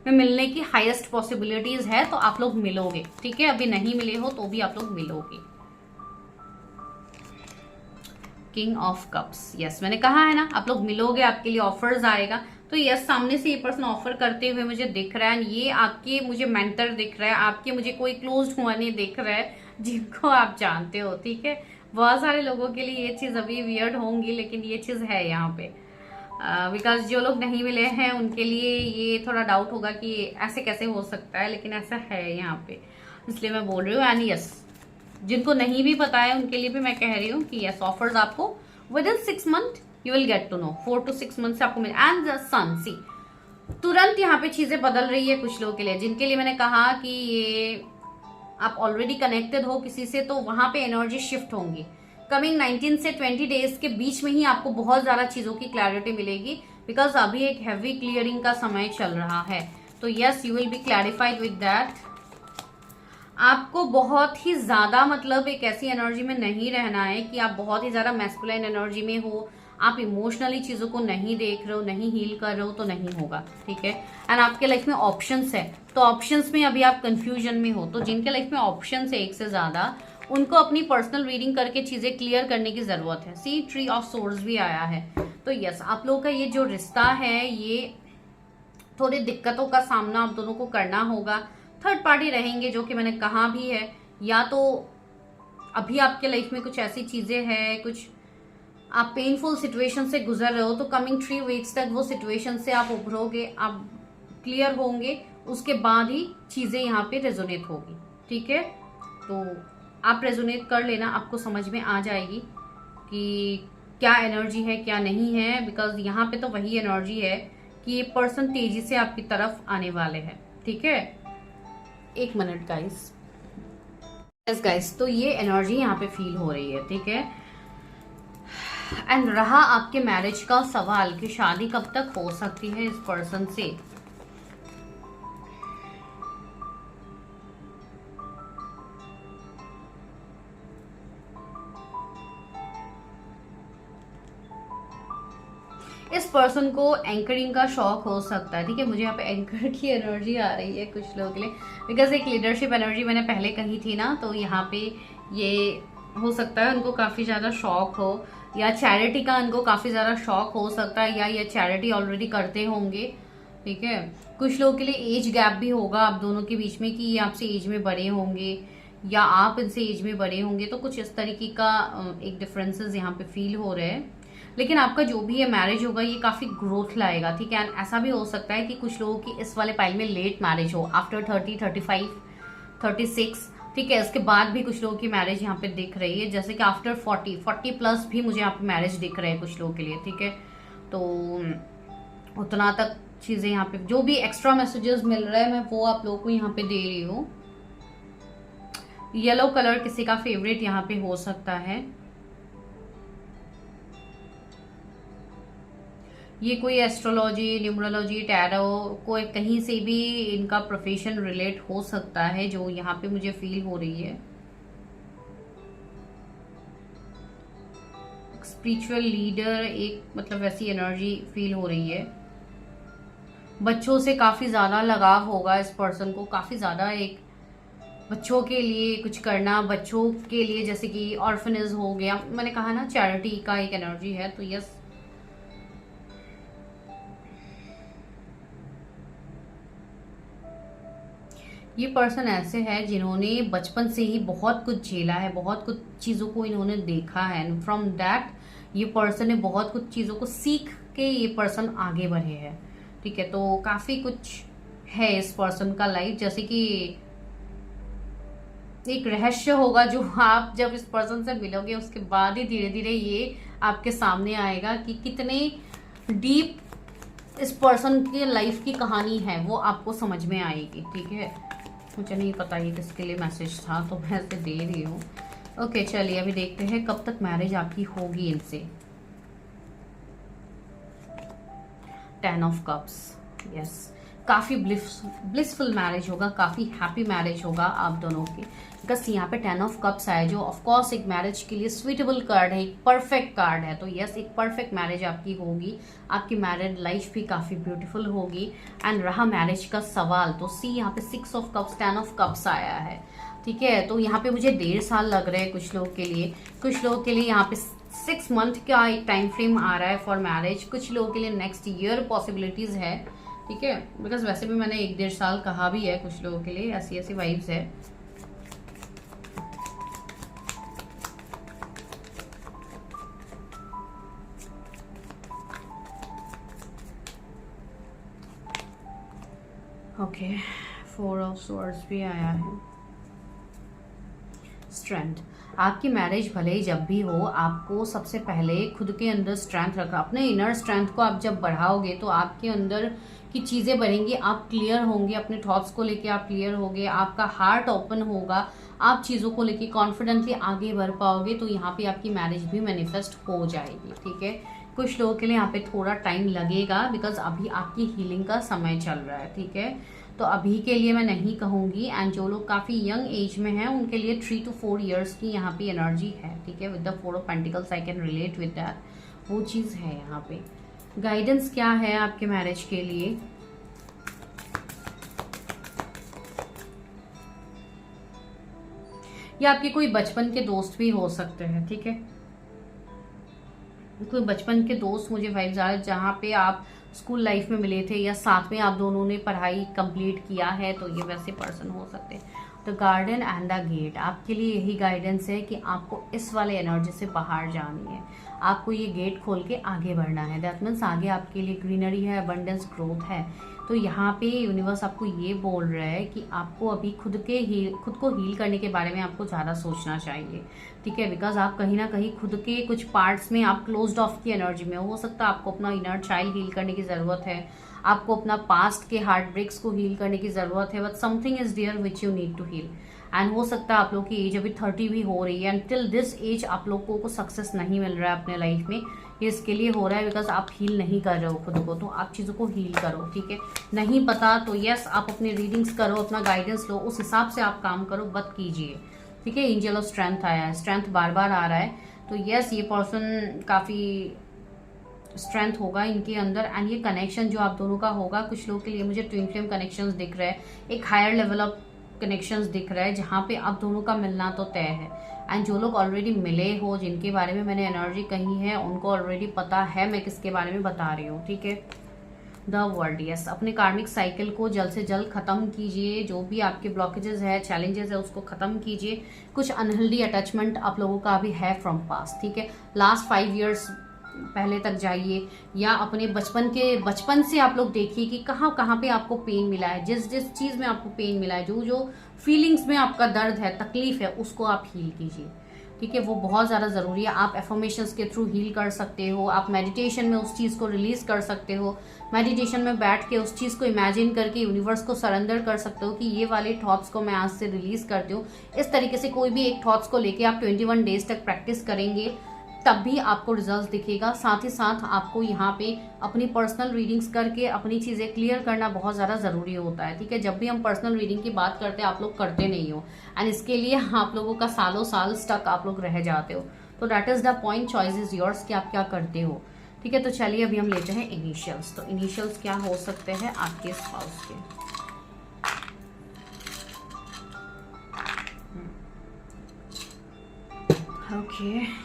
में मिलने की हाईएस्ट पॉसिबिलिटीज है, तो आप लोग मिलोगे। ठीक है, अभी नहीं मिले हो तो भी आप लोग मिलोगे। किंग ऑफ कप्स, यस, मैंने कहा है ना, आप लोग मिलोगे, आपके लिए ऑफर्स आएगा। तो यस, सामने से ये पर्सन ऑफर करते हुए मुझे दिख रहा है, ये आपके मुझे मेंटर दिख रहा है, आपके मुझे कोई क्लोज्ड हुआ नहीं दिख रहा है, जिनको आप जानते हो। ठीक है, बहुत सारे लोगों के लिए ये चीज अभी वियर्ड होंगी, लेकिन ये चीज है यहाँ पे, बिकॉज जो लोग नहीं मिले हैं उनके लिए ये थोड़ा डाउट होगा कि ऐसे कैसे हो सकता है, लेकिन ऐसा है यहाँ पे, इसलिए मैं बोल रही हूँ। एंड यस, जिनको नहीं भी पता है उनके लिए भी मैं कह रही हूँ कि यस, ऑफर्स आपको within 6 month you will get to know, 4 to 6 month से आपको मिले। एंड द सन, सी, तुरंत यहाँ पे चीजें बदल रही है कुछ लोगों के लिए, जिनके लिए मैंने कहा कि ये आप ऑलरेडी कनेक्टेड हो किसी से, तो वहां पे एनर्जी शिफ्ट होंगी। कमिंग 19 से 20 डेज के बीच में ही आपको बहुत ज्यादा चीजों की क्लैरिटी मिलेगी, बिकॉज अभी एक हैवी क्लियरिंग का समय चल रहा है। तो yes, you will be clarified with that. आपको बहुत ही ज्यादा, मतलब एक ऐसी एनर्जी में नहीं रहना है कि आप बहुत ही ज्यादा मैस्कुलाइन एनर्जी में हो, आप इमोशनली चीजों को नहीं देख रहे हो, नहीं हील कर रहे हो, तो नहीं होगा। ठीक है, एंड आपके लाइफ में ऑप्शंस है, तो ऑप्शंस में अभी आप कंफ्यूजन में हो, तो जिनके लाइफ में ऑप्शंस है एक से ज्यादा, उनको अपनी पर्सनल रीडिंग करके चीजें क्लियर करने की जरूरत है। सी, ट्री ऑफ सोर्ड्स भी आया है। तो यस, आप लोगों का ये जो रिश्ता है, ये थोड़ी दिक्कतों का सामना आप दोनों को करना होगा। थर्ड पार्टी रहेंगे, जो कि मैंने कहा भी है, या तो अभी आपके लाइफ में कुछ ऐसी चीजें हैं, कुछ आप पेनफुल सिचुएशन से गुजर रहे हो, तो कमिंग 3 वीक्स तक वो सिचुएशन से आप उभरोगे, आप क्लियर होंगे, उसके बाद ही चीजें यहाँ पे रेजोनेट होगी। ठीक है, तो आप रेजोनेट कर लेना, आपको समझ में आ जाएगी कि क्या एनर्जी है क्या नहीं है, बिकॉज यहाँ पे तो वही एनर्जी है कि ये पर्सन तेजी से आपकी तरफ आने वाले हैं। ठीक है, 1 मिनट गाइस। यस गाइस, तो ये एनर्जी यहाँ पे फील हो रही है। ठीक है, एंड रहा आपके मैरिज का सवाल कि शादी कब तक हो सकती है इस पर्सन से, इस पर्सन को एंकरिंग का शौक हो सकता है। ठीक है, मुझे यहाँ पे एंकर की एनर्जी आ रही है कुछ लोगों के लिए, बिकॉज एक लीडरशिप एनर्जी मैंने पहले कही थी ना, तो यहाँ पे ये हो सकता है उनको काफी ज्यादा शौक हो, या चैरिटी का उनको काफी ज्यादा शौक हो सकता है, या ये चैरिटी ऑलरेडी करते होंगे। ठीक है, कुछ लोगों के लिए एज गैप भी होगा आप दोनों के बीच में, कि ये आपसे एज में बड़े होंगे या आप इनसे एज में बड़े होंगे, तो कुछ इस तरीके का एक डिफरेंसेस यहाँ पे फील हो रहे हैं। लेकिन आपका जो भी ये मैरिज होगा ये काफी ग्रोथ लाएगा। ठीक है, एंड ऐसा भी हो सकता है कि कुछ लोगों की इस वाले पाइल में लेट मैरिज हो, आफ्टर 30, 35, 36। ठीक है, इसके बाद भी कुछ लोगों की मैरिज यहाँ पे दिख रही है, जैसे कि आफ्टर 40 प्लस भी मुझे यहाँ पे मैरिज दिख रहे हैं कुछ लोगों के लिए। ठीक है, तो उतना तक चीजें यहाँ पे जो भी एक्स्ट्रा मैसेजेस मिल रहे हैं मैं वो आप लोगों को यहाँ पे दे रही हूँ। येलो कलर किसी का फेवरेट यहाँ पे हो सकता है। ये कोई एस्ट्रोलॉजी, न्यूमरोलॉजी, टैरो, कोई कहीं से भी इनका प्रोफेशन रिलेट हो सकता है, जो यहाँ पे मुझे फील हो रही है। स्पिरिचुअल लीडर, एक मतलब वैसी एनर्जी फील हो रही है। बच्चों से काफी ज्यादा लगाव होगा इस पर्सन को, काफी ज्यादा एक बच्चों के लिए कुछ करना, बच्चों के लिए जैसे कि ऑर्फनेज हो गया, मैंने कहा ना चैरिटी का एक एनर्जी है। तो यस, ये पर्सन ऐसे है जिन्होंने बचपन से ही बहुत कुछ झेला है, बहुत कुछ चीजों को इन्होंने देखा है, एंड फ्रॉम दैट ये पर्सन ने बहुत कुछ चीजों को सीख के ये पर्सन आगे बढ़े हैं। ठीक है, तो काफी कुछ है इस पर्सन का लाइफ, जैसे कि एक रहस्य होगा जो आप जब इस पर्सन से मिलोगे उसके बाद ही धीरे धीरे ये आपके सामने आएगा कि कितने डीप इस पर्सन की लाइफ की कहानी है, वो आपको समझ में आएगी। ठीक है, मुझे नहीं पता ये किसके लिए मैसेज था, तो मैं इसे दे रही हूँ। ओके, चलिए अभी देखते हैं कब तक मैरिज आपकी होगी इनसे। 10 ऑफ कप्स, यस, काफी ब्लिसफुल मैरिज होगा, काफी हैप्पी मैरिज होगा आप दोनों की। बस यहाँ पे 10 ऑफ कप्स आए, जो ऑफ कोर्स एक मैरिज के लिए स्वीटेबल कार्ड है, एक परफेक्ट कार्ड है। तो यस, एक परफेक्ट मैरिज आपकी होगी, आपकी मैरिड लाइफ भी काफी ब्यूटीफुल होगी। एंड रहा मैरिज का सवाल, तो सी यहाँ पे 6 ऑफ कप्स, 10 ऑफ कप्स आया है। ठीक है, तो यहाँ पे मुझे 1.5 साल लग रहे हैं कुछ लोगों के लिए, कुछ लोगों के लिए यहाँ पे 6 मंथ का एक टाइम फ्रेम आ रहा है फॉर मैरिज, कुछ लोगों के लिए नेक्स्ट ईयर पॉसिबिलिटीज है। ठीक है, बिकॉज वैसे भी मैंने 1-1.5 साल कहा भी है, कुछ लोगों के लिए ऐसी ऐसी वाइब्स है। ओके, 4 ऑफ स्वॉर्ड्स भी आया है। स्ट्रेंथ, आपकी मैरिज भले ही जब भी हो, आपको सबसे पहले खुद के अंदर स्ट्रेंथ रखना। अपने इनर स्ट्रेंथ को आप जब बढ़ाओगे तो आपके अंदर की चीज़ें बढ़ेंगी, आप क्लियर होंगे, अपने थॉट्स को लेके आप क्लियर होंगे, आपका हार्ट ओपन होगा, आप चीज़ों को लेके कॉन्फिडेंटली आगे बढ़ पाओगे। तो यहाँ पे आपकी मैरिज भी मैनिफेस्ट हो जाएगी। ठीक है, कुछ लोगों के लिए यहाँ पे थोड़ा टाइम लगेगा, बिकॉज अभी आपकी हीलिंग का समय चल रहा है। ठीक है, तो अभी के लिए मैं नहीं कहूँगी। एंड जो लोग काफ़ी यंग एज में हैं उनके लिए 3 to 4 years की यहाँ पे एनर्जी है। ठीक है, with the 4 of Pentacles I can relate with that, वो चीज़ है यहाँ पे। गाइडेंस क्या है आपके मैरिज के लिए? या आपके कोई बचपन के दोस्त भी हो सकते हैं। ठीक है, कोई बचपन के दोस्त मुझे वाइब्स आ रहे, जहाँ पे आप स्कूल लाइफ में मिले थे या साथ में आप दोनों ने पढ़ाई कंप्लीट किया है, तो ये वैसे पर्सन हो सकते हैं। The garden and the gate. आपके लिए यही गाइडेंस है कि आपको इस वाले एनर्जी से बाहर जानी है, आपको ये गेट खोल के आगे बढ़ना है। दैट मीन्स आगे आपके लिए ग्रीनरी है, अबंडेंस, ग्रोथ है। तो यहाँ पे यूनिवर्स आपको ये बोल रहा है कि आपको अभी खुद को हील करने के बारे में आपको ज़्यादा सोचना चाहिए, ठीक है। बिकॉज आप कहीं ना कहीं खुद के कुछ पार्ट्स में आप क्लोज्ड ऑफ की एनर्जी में हो सकता है। आपको अपना इनर चाइल्ड हील करने की ज़रूरत है, आपको अपना पास्ट के हार्ट ब्रेक्स को हील करने की ज़रूरत है, but something is there which you need to heal. And हो सकता है आप लोग की एज अभी 30 भी हो रही है, एंड टिल दिस एज आप लोगों को सक्सेस नहीं मिल रहा है अपने लाइफ में। ये इसके लिए हो रहा है बिकॉज आप हील नहीं कर रहे हो खुद को, तो आप चीज़ों को हील करो, ठीक है। नहीं पता तो यस, आप अपने रीडिंग्स करो, अपना गाइडेंस लो, उस हिसाब से आप काम करो, बट कीजिए, ठीक है। एंजल ऑफ स्ट्रेंथ आया है, स्ट्रेंथ बार बार आ रहा है, तो यस ये पर्सन काफ़ी स्ट्रेंथ होगा इनके अंदर। एंड ये कनेक्शन जो आप दोनों का होगा, कुछ लोग के लिए मुझे ट्विन फ्लेम कनेक्शंस दिख रहे हैं, एक हायर लेवल ऑफ कनेक्शंस दिख रहा है जहाँ पे आप दोनों का मिलना तो तय है। एंड जो लोग ऑलरेडी मिले हो, जिनके बारे में मैंने एनर्जी कही है, उनको ऑलरेडी पता है मैं किसके बारे में बता रही हूँ, ठीक है। द वर्ल्ड, यस, अपने कार्मिक साइकिल को जल्द से जल्द खत्म कीजिए। जो भी आपके ब्लॉकेजेस है, चैलेंजेस है, उसको खत्म कीजिए। कुछ अनहेल्दी अटैचमेंट आप लोगों का भी है फ्रॉम पास्ट, ठीक है। लास्ट 5 ईयर्स पहले तक जाइए, या अपने बचपन से आप लोग देखिए कि कहाँ कहाँ पे आपको पेन मिला है, जिस जिस चीज़ में आपको पेन मिला है, जो जो फीलिंग्स में आपका दर्द है, तकलीफ है, उसको आप हील कीजिए, ठीक है। वो बहुत ज़्यादा ज़रूरी है। आप एफर्मेशंस के थ्रू हील कर सकते हो, आप मेडिटेशन में उस चीज़ को रिलीज कर सकते हो, मेडिटेशन में बैठ के उस चीज़ को इमेजिन करके यूनिवर्स को सरेंडर कर सकते हो कि ये वाले थॉट्स को मैं आज से रिलीज करती हूँ। इस तरीके से कोई भी एक थॉट्स को लेके आप 21 डेज तक प्रैक्टिस करेंगे, तब भी आपको रिजल्ट दिखेगा। साथ ही साथ आपको यहाँ पे अपनी पर्सनल रीडिंग्स करके अपनी चीज़ें क्लियर करना बहुत ज़्यादा ज़रूरी होता है, ठीक है। जब भी हम पर्सनल रीडिंग की बात करते हैं, आप लोग करते नहीं हो, एंड इसके लिए आप लोगों का सालों साल स्टक आप लोग रह जाते हो। तो that is the point, choice is yours कि आप क्या करते हो, ठीक है। तो चलिए अभी हम लेते हैं इनिशियल्स। तो इनिशियल्स क्या हो सकते हैं आपके स्पाउस के। ओके,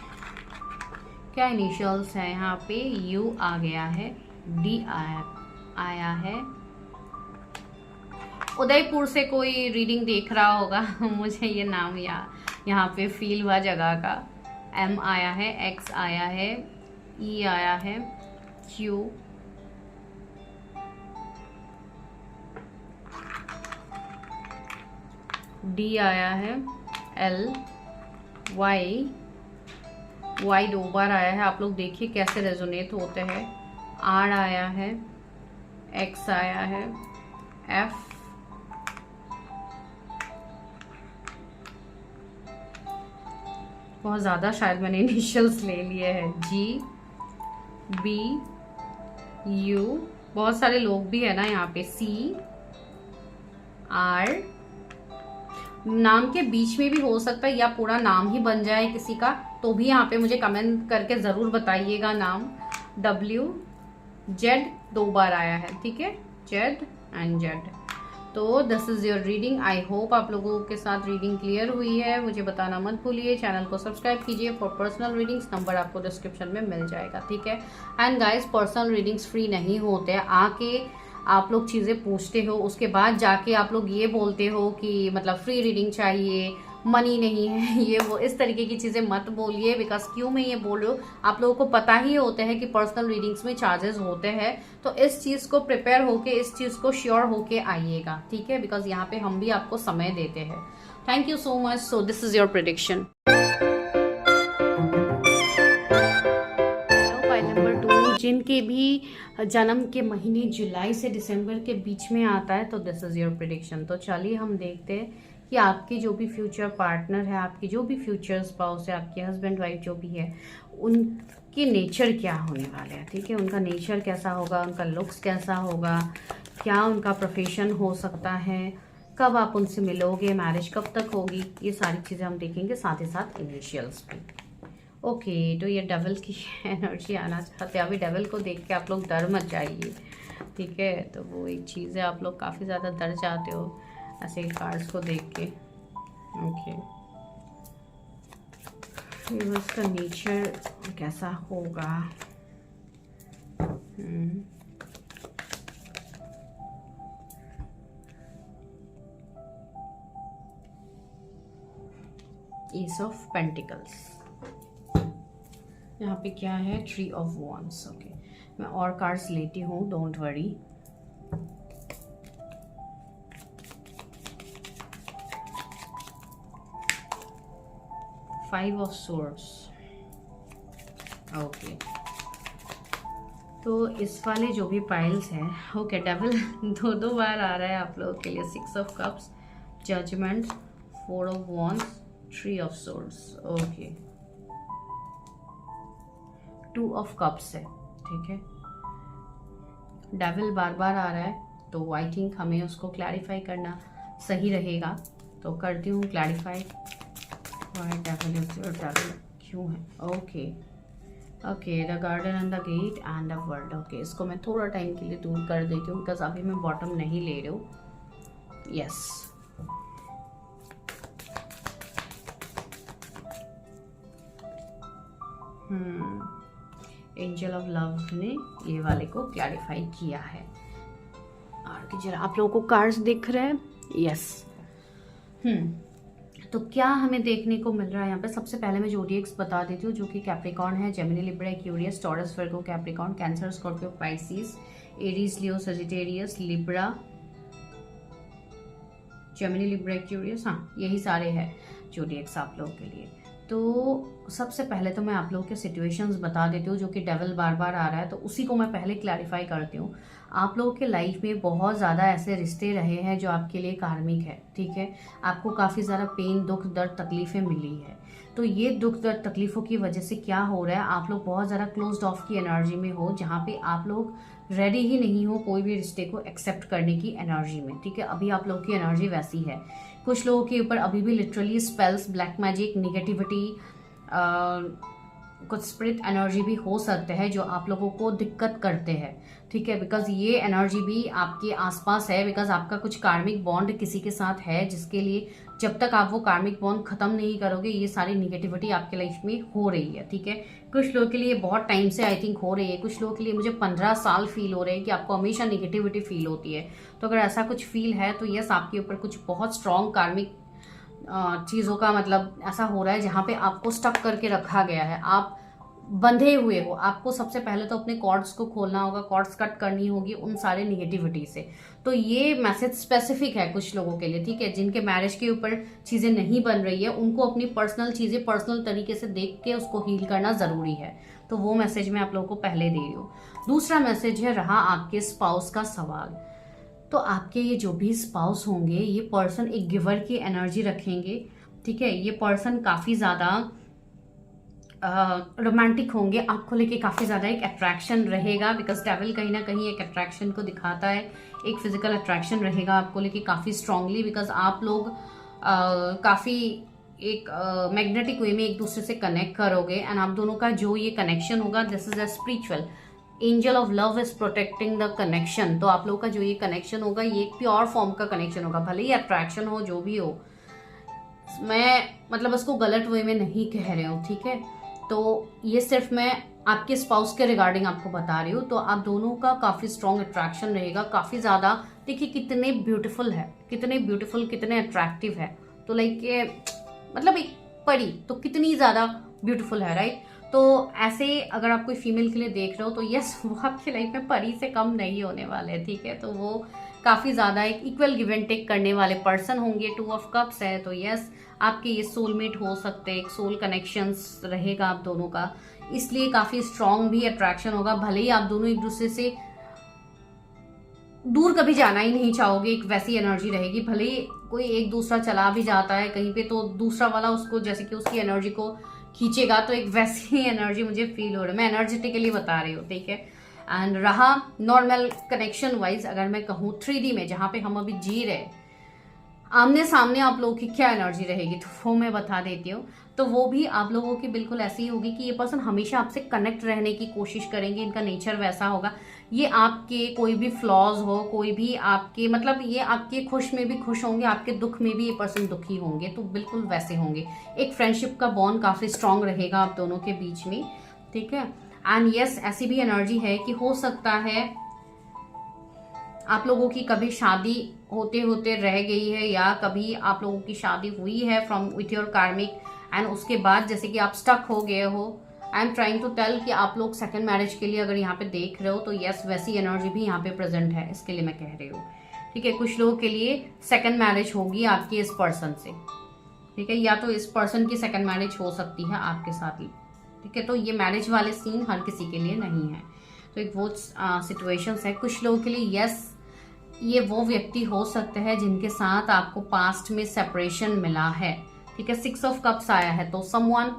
क्या इनिशियल्स है यहाँ पे। यू आ गया है, डी आया है। उदयपुर से कोई रीडिंग देख रहा होगा मुझे ये नाम यहाँ पे फील हुआ जगह का। एम आया है, एक्स आया है, ई आया है, क्यू, डी आया है, एल, वाई 2 बार आया है। आप लोग देखिए कैसे रेजोनेट होते हैं। आर आया है, एक्स आया है, एफ, बहुत ज़्यादा शायद मैंने इनिशियल्स ले लिए हैं, जी, बी, यू, बहुत सारे लोग भी है ना यहाँ पे, सी, आर, नाम के बीच में भी हो सकता है या पूरा नाम ही बन जाए किसी का, तो भी यहाँ पे मुझे कमेंट करके ज़रूर बताइएगा नाम। डब्ल्यू, जेड 2 बार आया है, ठीक है, जेड एंड जेड। तो this is your reading. I hope आप लोगों के साथ रीडिंग क्लियर हुई है। मुझे बताना मत भूलिए, चैनल को सब्सक्राइब कीजिए फॉर पर्सनल रीडिंग्स। नंबर आपको डिस्क्रिप्शन में मिल जाएगा, ठीक है। And guys, personal readings free नहीं होते हैं। आके आप लोग चीज़ें पूछते हो, उसके बाद जाके आप लोग ये बोलते हो कि मतलब फ्री रीडिंग चाहिए, मनी नहीं है, ये वो इस तरीके की चीज़ें मत बोलिए। बिकॉज क्यों मैं ये बोल रही हूँ, आप लोगों को पता ही होता है कि पर्सनल रीडिंग्स में चार्जेस होते हैं। तो इस चीज़ को प्रिपेयर होके, इस चीज़ को श्योर होके आइएगा, ठीक है। बिकॉज यहाँ पे हम भी आपको समय देते हैं। Thank you so much. So this is your prediction. जिनके भी जन्म के महीने जुलाई से दिसंबर के बीच में आता है, तो दिस इज योर प्रेडिक्शन। तो चलिए हम देखते हैं कि आपके जो भी फ्यूचर पार्टनर है, आपकी जो भी फ्यूचर स्पाउस है, आपके हस्बैंड वाइफ जो भी है, उनके नेचर क्या होने वाले हैं, ठीक है। उनका नेचर कैसा होगा, उनका लुक्स कैसा होगा, क्या उनका प्रोफेशन हो सकता है, कब आप उनसे मिलोगे, मैरिज कब तक होगी, ये सारी चीज़ें हम देखेंगे, साथ ही साथ इनिशियल्स भी। ओके, तो ये डेविल की एनर्जी आना चाहते हैं। अभी डेविल को देख के आप लोग डर मत जाइए, ठीक है। तो वो एक चीज़ है, आप लोग काफ़ी ज़्यादा डर जाते हो ऐसे कार्ड्स को देख के। ओके, उसका नेचर कैसा होगा। S of pentacles. यहाँ पे क्या है, ट्री ऑफ वॉन्ड्स। ओके, मैं और कार्ड्स लेती हूँ, don't worry. Five of swords. Okay, तो इस वाले जो भी पाइल्स हैं, ओके, डेविल दो बार आ रहा है आप लोगों के लिए। Six of cups, judgement, four of wands, three of swords. Okay, two of cups है, ठीक है। डेविल बार बार आ रहा है, तो आई थिंक हमें उसको क्लैरिफाई करना सही रहेगा, तो करती हूँ क्लैरिफाई। डेविल क्यों है? Okay okay, the garden and the gate and the world. Okay, इसको मैं थोड़ा टाइम के लिए दूर कर देती हूँ, बिकॉज अभी मैं बॉटम नहीं ले रही हूँ। यस, एंजल ऑफ लव ने ये वाले को क्लैरिफाई किया है। और जरा आप लोगों को कार्ड्स दिख रहे हैं? यस। तो क्या हमें देखने को मिल रहा है यहाँ पे? सबसे पहले मैं जोडिएक्स बता देती हूँ, जो कि कैप्रिकॉर्न है, Gemini, Libra, Aquarius, Taurus, Virgo, Capricorn, Cancer, Scorpio, Pisces, Aries, Leo, Sagittarius, Libra, Gemini, Libra, Aquarius. हाँ, यही सारे हैं जोडिएक्स आप लोगों के लिए। तो सबसे पहले तो मैं आप लोगों के सिचुएशंस बता देती हूँ, जो कि डेविल बार बार आ रहा है, तो उसी को मैं पहले क्लैरिफाई करती हूँ। आप लोगों के लाइफ में बहुत ज़्यादा ऐसे रिश्ते रहे हैं जो आपके लिए कार्मिक है, ठीक है। आपको काफ़ी ज़्यादा पेन, दुख, दर्द, तकलीफ़ें मिली है। तो ये दुख, दर्द, तकलीफ़ों की वजह से क्या हो रहा है, आप लोग बहुत ज़्यादा क्लोज्ड ऑफ की एनर्जी में हो, जहाँ पे आप लोग रेडी ही नहीं हो कोई भी रिश्ते को एक्सेप्ट करने की एनर्जी में, ठीक है। अभी आप लोगों की एनर्जी वैसी है। कुछ लोगों के ऊपर अभी भी literally spells, black magic, negativity, कुछ स्पिरिट एनर्जी भी हो सकते हैं जो आप लोगों को दिक्कत करते हैं, ठीक है। बिकॉज ये एनर्जी भी आपके आसपास है, बिकॉज आपका कुछ कार्मिक बॉन्ड किसी के साथ है, जिसके लिए जब तक आप वो कार्मिक बॉन्ड खत्म नहीं करोगे, ये सारी निगेटिविटी आपके लाइफ में हो रही है, ठीक है। कुछ लोगों के लिए बहुत टाइम से आई थिंक हो रही है, कुछ लोगों के लिए मुझे 15 साल फील हो रहे हैं कि आपको हमेशा निगेटिविटी फील होती है। तो अगर ऐसा कुछ फील है तो यस, आपके ऊपर कुछ बहुत स्ट्रॉन्ग कार्मिक चीज़ों का मतलब ऐसा हो रहा है, जहाँ पे आपको स्टक करके रखा गया है, आप बंधे हुए हो। आपको सबसे पहले तो अपने कॉर्ड्स को खोलना होगा, कॉर्ड्स कट करनी होगी उन सारे निगेटिविटी से। तो ये मैसेज स्पेसिफिक है कुछ लोगों के लिए, ठीक है। जिनके मैरिज के ऊपर चीज़ें नहीं बन रही है, उनको अपनी पर्सनल चीज़ें पर्सनल तरीके से देख के उसको हील करना ज़रूरी है। तो वो मैसेज मैं आप लोगों को पहले दे रही हूँ। दूसरा मैसेज है रहा आपके स्पाउस का सवाल। तो आपके ये जो भी स्पाउस होंगे, ये पर्सन एक गिवर की एनर्जी रखेंगे, ठीक है। ये पर्सन काफ़ी ज़्यादा रोमांटिक होंगे, आपको लेके काफ़ी ज़्यादा एक अट्रैक्शन रहेगा, बिकॉज डेविल कहीं ना कहीं एक अट्रैक्शन को दिखाता है। एक फिजिकल अट्रैक्शन रहेगा आपको लेके काफ़ी स्ट्रांगली, बिकॉज आप लोग काफ़ी एक मैग्नेटिक वे में एक दूसरे से कनेक्ट करोगे, एंड आप दोनों का जो ये कनेक्शन होगा, this is a spiritual. Angel of love is protecting the connection. तो आप लोगों का जो ये कनेक्शन होगा, ये एक प्योर फॉर्म का कनेक्शन होगा, भले ही अट्रैक्शन हो, जो भी हो। मैं मतलब उसको गलत वे में नहीं कह रही हूँ, ठीक है। तो ये सिर्फ मैं आपके स्पाउस के रिगार्डिंग आपको बता रही हूँ। तो आप दोनों का काफ़ी स्ट्रॉन्ग अट्रैक्शन रहेगा, काफ़ी ज़्यादा। देखिए कितने ब्यूटीफुल है, कितने ब्यूटीफुल, कितने अट्रैक्टिव है। तो लाइक मतलब एक परी तो कितनी ज़्यादा ब्यूटीफुल है, राइट। तो ऐसे अगर आप कोई फीमेल के लिए देख रहे हो, तो यस, वो आपकी लाइफ में परी से कम नहीं होने वाले, ठीक है। तो वो काफ़ी ज़्यादा एक इक्वल गिव एंड टेक करने वाले पर्सन होंगे। 2 ऑफ कप्स है, तो यस, आपके ये सोलमेट हो सकते हैं, एक सोल कनेक्शंस रहेगा आप दोनों का, इसलिए काफ़ी स्ट्रॉन्ग भी अट्रैक्शन होगा। भले ही आप दोनों एक दूसरे से दूर कभी जाना ही नहीं चाहोगे, एक वैसी एनर्जी रहेगी। भले ही कोई एक दूसरा चला भी जाता है कहीं पे, तो दूसरा वाला उसको जैसे कि उसकी एनर्जी को खींचेगा, तो एक वैसी ही एनर्जी मुझे फील हो रहा है। मैं एनर्जेटिकली बता रही हूँ, ठीक है। एंड रहा नॉर्मल कनेक्शन वाइज, अगर मैं कहूँ 3D में, जहाँ पे हम अभी जी रहे, आमने सामने आप लोगों की क्या एनर्जी रहेगी, तो वो मैं बता देती हूँ। तो वो भी आप लोगों की बिल्कुल ऐसी ही होगी कि ये पर्सन हमेशा आपसे कनेक्ट रहने की कोशिश करेंगे, इनका नेचर वैसा होगा। ये आपके कोई भी फ्लॉज हो, कोई भी आपके मतलब ये आपके खुश में भी खुश होंगे, आपके दुख में भी ये पर्सन दुखी होंगे, तो बिल्कुल वैसे होंगे। एक फ्रेंडशिप का बॉन्ड काफ़ी स्ट्रांग रहेगा आप दोनों के बीच में, ठीक है। एंड यस, ऐसी भी एनर्जी है कि हो सकता है आप लोगों की कभी शादी होते होते रह गई है, या कभी आप लोगों की शादी हुई है from with your karmic, and उसके बाद जैसे कि आप स्टक हो गए हो, I am trying to tell कि आप लोग सेकंड मैरिज के लिए अगर यहाँ पे देख रहे हो तो यस वैसी एनर्जी भी यहाँ पे प्रेजेंट है, इसके लिए मैं कह रही हूँ। ठीक है, कुछ लोगों के लिए सेकंड मैरिज होगी आपकी इस पर्सन से। ठीक है, या तो इस पर्सन की सेकंड मैरिज हो सकती है आपके साथ ही। ठीक है, तो ये मैरिज वाले सीन हर किसी के लिए नहीं है, तो एक वो सिचुएशंस है। कुछ लोगों के लिए यस ये वो व्यक्ति हो सकते हैं जिनके साथ आपको पास्ट में सेपरेशन मिला है। ठीक है, 6 ऑफ कप्स आया है, तो someone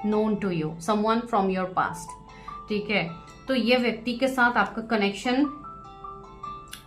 known to you, someone from your past. ठीक है, तो ये व्यक्ति के साथ आपका कनेक्शन,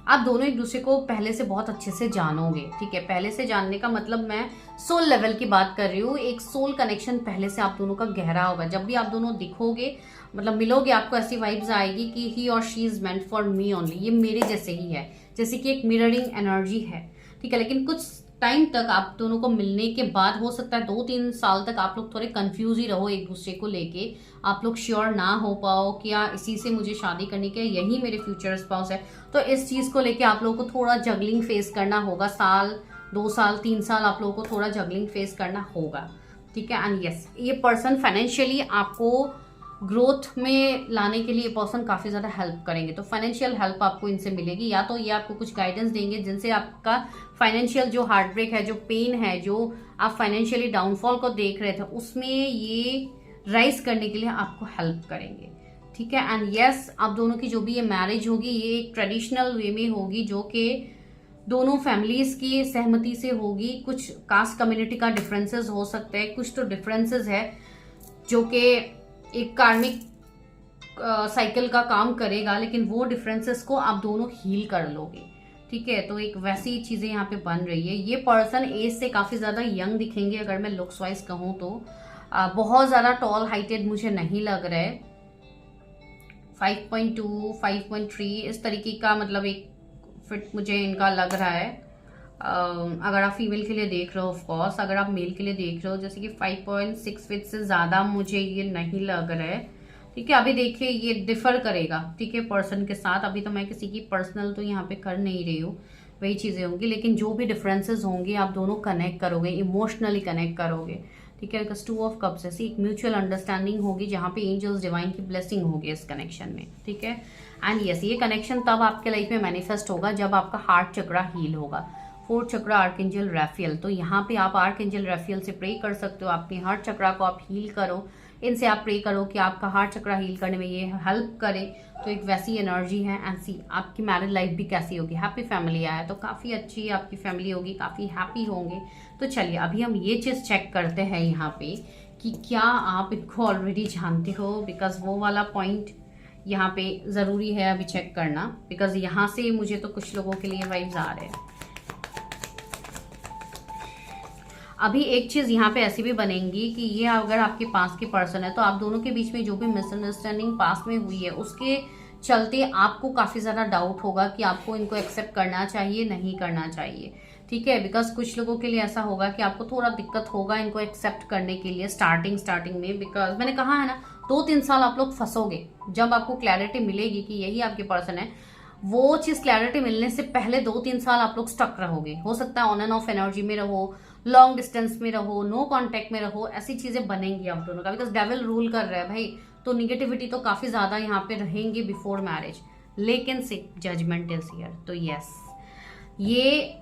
आप दोनों एक दूसरे को पहले से बहुत अच्छे से जानोगे। ठीक है, पहले से जानने का मतलब मैं सोल लेवल की बात कर रही हूँ। एक सोल कनेक्शन पहले से आप दोनों का गहरा होगा। जब भी आप दोनों दिखोगे, मतलब मिलोगे, आपको ऐसी वाइब्स आएगी कि ही और she is meant for me only, ये मेरे जैसे ही है, जैसे कि एक मिररिंग एनर्जी है। ठीक है, लेकिन कुछ टाइम तक आप दोनों को मिलने के बाद हो सकता है 2-3 साल तक आप लोग थोड़े कंफ्यूज ही रहो एक दूसरे को लेके, आप लोग श्योर ना हो पाओ कि या इसी से मुझे शादी करनी है, यही मेरे फ्यूचर स्पाउस है। तो इस चीज को लेके आप लोगों को थोड़ा जगलिंग फेस करना होगा, साल 2 साल 3 साल आप लोगों को थोड़ा जगलिंग फेस करना होगा। ठीक है, एंड यस ये पर्सन फाइनेंशियली आपको ग्रोथ में लाने के लिए पर्सन काफ़ी ज़्यादा हेल्प करेंगे। तो फाइनेंशियल हेल्प आपको इनसे मिलेगी, या तो ये आपको कुछ गाइडेंस देंगे जिनसे आपका फाइनेंशियल जो हार्ट ब्रेक है, जो पेन है, जो आप फाइनेंशियली डाउनफॉल को देख रहे थे, उसमें ये राइज करने के लिए आपको हेल्प करेंगे। ठीक है, एंड यस आप दोनों की जो भी ये मैरिज होगी ये एक ट्रेडिशनल वे में होगी, जो कि दोनों फैमिलीज की सहमति से होगी। कुछ कास्ट कम्युनिटी का डिफरेंसेस हो सकते हैं, कुछ तो डिफरेंसेस है जो कि एक कार्मिक साइकिल का काम करेगा, लेकिन वो डिफरेंसेस को आप दोनों हील कर लोगे। ठीक है, तो एक वैसी चीजें यहाँ पे बन रही है। ये पर्सन एज से काफी ज्यादा यंग दिखेंगे, अगर मैं लुक्स वाइज कहूँ तो बहुत ज्यादा टॉल हाइटेड मुझे नहीं लग रहा है। 5.2 5.3 इस तरीके का मतलब एक फिट मुझे इनका लग रहा है। अगर आप फीमेल के लिए देख रहे हो, ऑफ कोर्स अगर आप मेल के लिए देख रहे हो, जैसे कि 5.6 फीट से ज़्यादा मुझे ये नहीं लग रहा है। ठीक है, अभी देखिए ये डिफर करेगा। ठीक है, पर्सन के साथ अभी तो मैं किसी की पर्सनल तो यहाँ पे कर नहीं रही हूँ, वही चीज़ें होंगी, लेकिन जो भी डिफरेंसेस होंगे आप दोनों कनेक्ट करोगे, इमोशनली कनेक्ट करोगे। ठीक है, बिकॉज 2 ऑफ कप्स ऐसी एक म्यूचुअल अंडरस्टैंडिंग होगी जहाँ पे एंजल्स डिवाइन की ब्लेसिंग होगी इस कनेक्शन में। ठीक है, एंड यस ये कनेक्शन तब आपके लाइफ में मैनिफेस्ट होगा जब आपका हार्ट चक्रा हील होगा। 4th चक्रा आर्कएंजल राफेल, तो यहाँ पे आप आर्कएंजल राफेल से प्रे कर सकते हो, अपने हार्ट चक्रा को आप हील करो, इनसे आप प्रे करो कि आपका हार्ट चक्रा हील करने में ये हेल्प करे। तो एक वैसी एनर्जी है। एंड सी आपकी मैरिड लाइफ भी कैसी होगी, हैप्पी फैमिली आया तो काफ़ी अच्छी आपकी फैमिली होगी, काफ़ी हैप्पी होंगे। तो चलिए अभी हम ये चीज़ चेक करते हैं यहाँ पे कि क्या आप इनको ऑलरेडी जानते हो, बिकॉज वो वाला पॉइंट यहाँ पे ज़रूरी है अभी चेक करना, बिकॉज यहाँ से मुझे तो कुछ लोगों के लिए वाइब्स आ रहे हैं। अभी एक चीज यहाँ पे ऐसी भी बनेगी कि ये अगर आपके पास की पर्सन है तो आप दोनों के बीच में जो भी मिसअंडरस्टैंडिंग पास में हुई है उसके चलते आपको काफी ज्यादा डाउट होगा कि आपको इनको एक्सेप्ट करना चाहिए नहीं करना चाहिए। ठीक है, बिकॉज कुछ लोगों के लिए ऐसा होगा कि आपको थोड़ा दिक्कत होगा इनको एक्सेप्ट करने के लिए स्टार्टिंग में, बिकॉज मैंने कहा है ना 2-3 साल आप लोग फंसोगे। जब आपको क्लैरिटी मिलेगी कि यही आपके पर्सन है, वो चीज क्लैरिटी मिलने से पहले 2-3 साल आप लोग स्टक रहोगे। हो सकता है ऑन एंड ऑफ एनर्जी में रहो, लॉन्ग डिस्टेंस में रहो, नो कांटेक्ट में रहो, ऐसी चीजें बनेंगी आप दोनों का, बिकॉज डेविल रूल कर रहा है भाई। तो निगेटिविटी तो काफी ज्यादा यहाँ पे रहेंगी बिफोर मैरिज, लेकिन से जजमेंट इज हियर। तो यस ये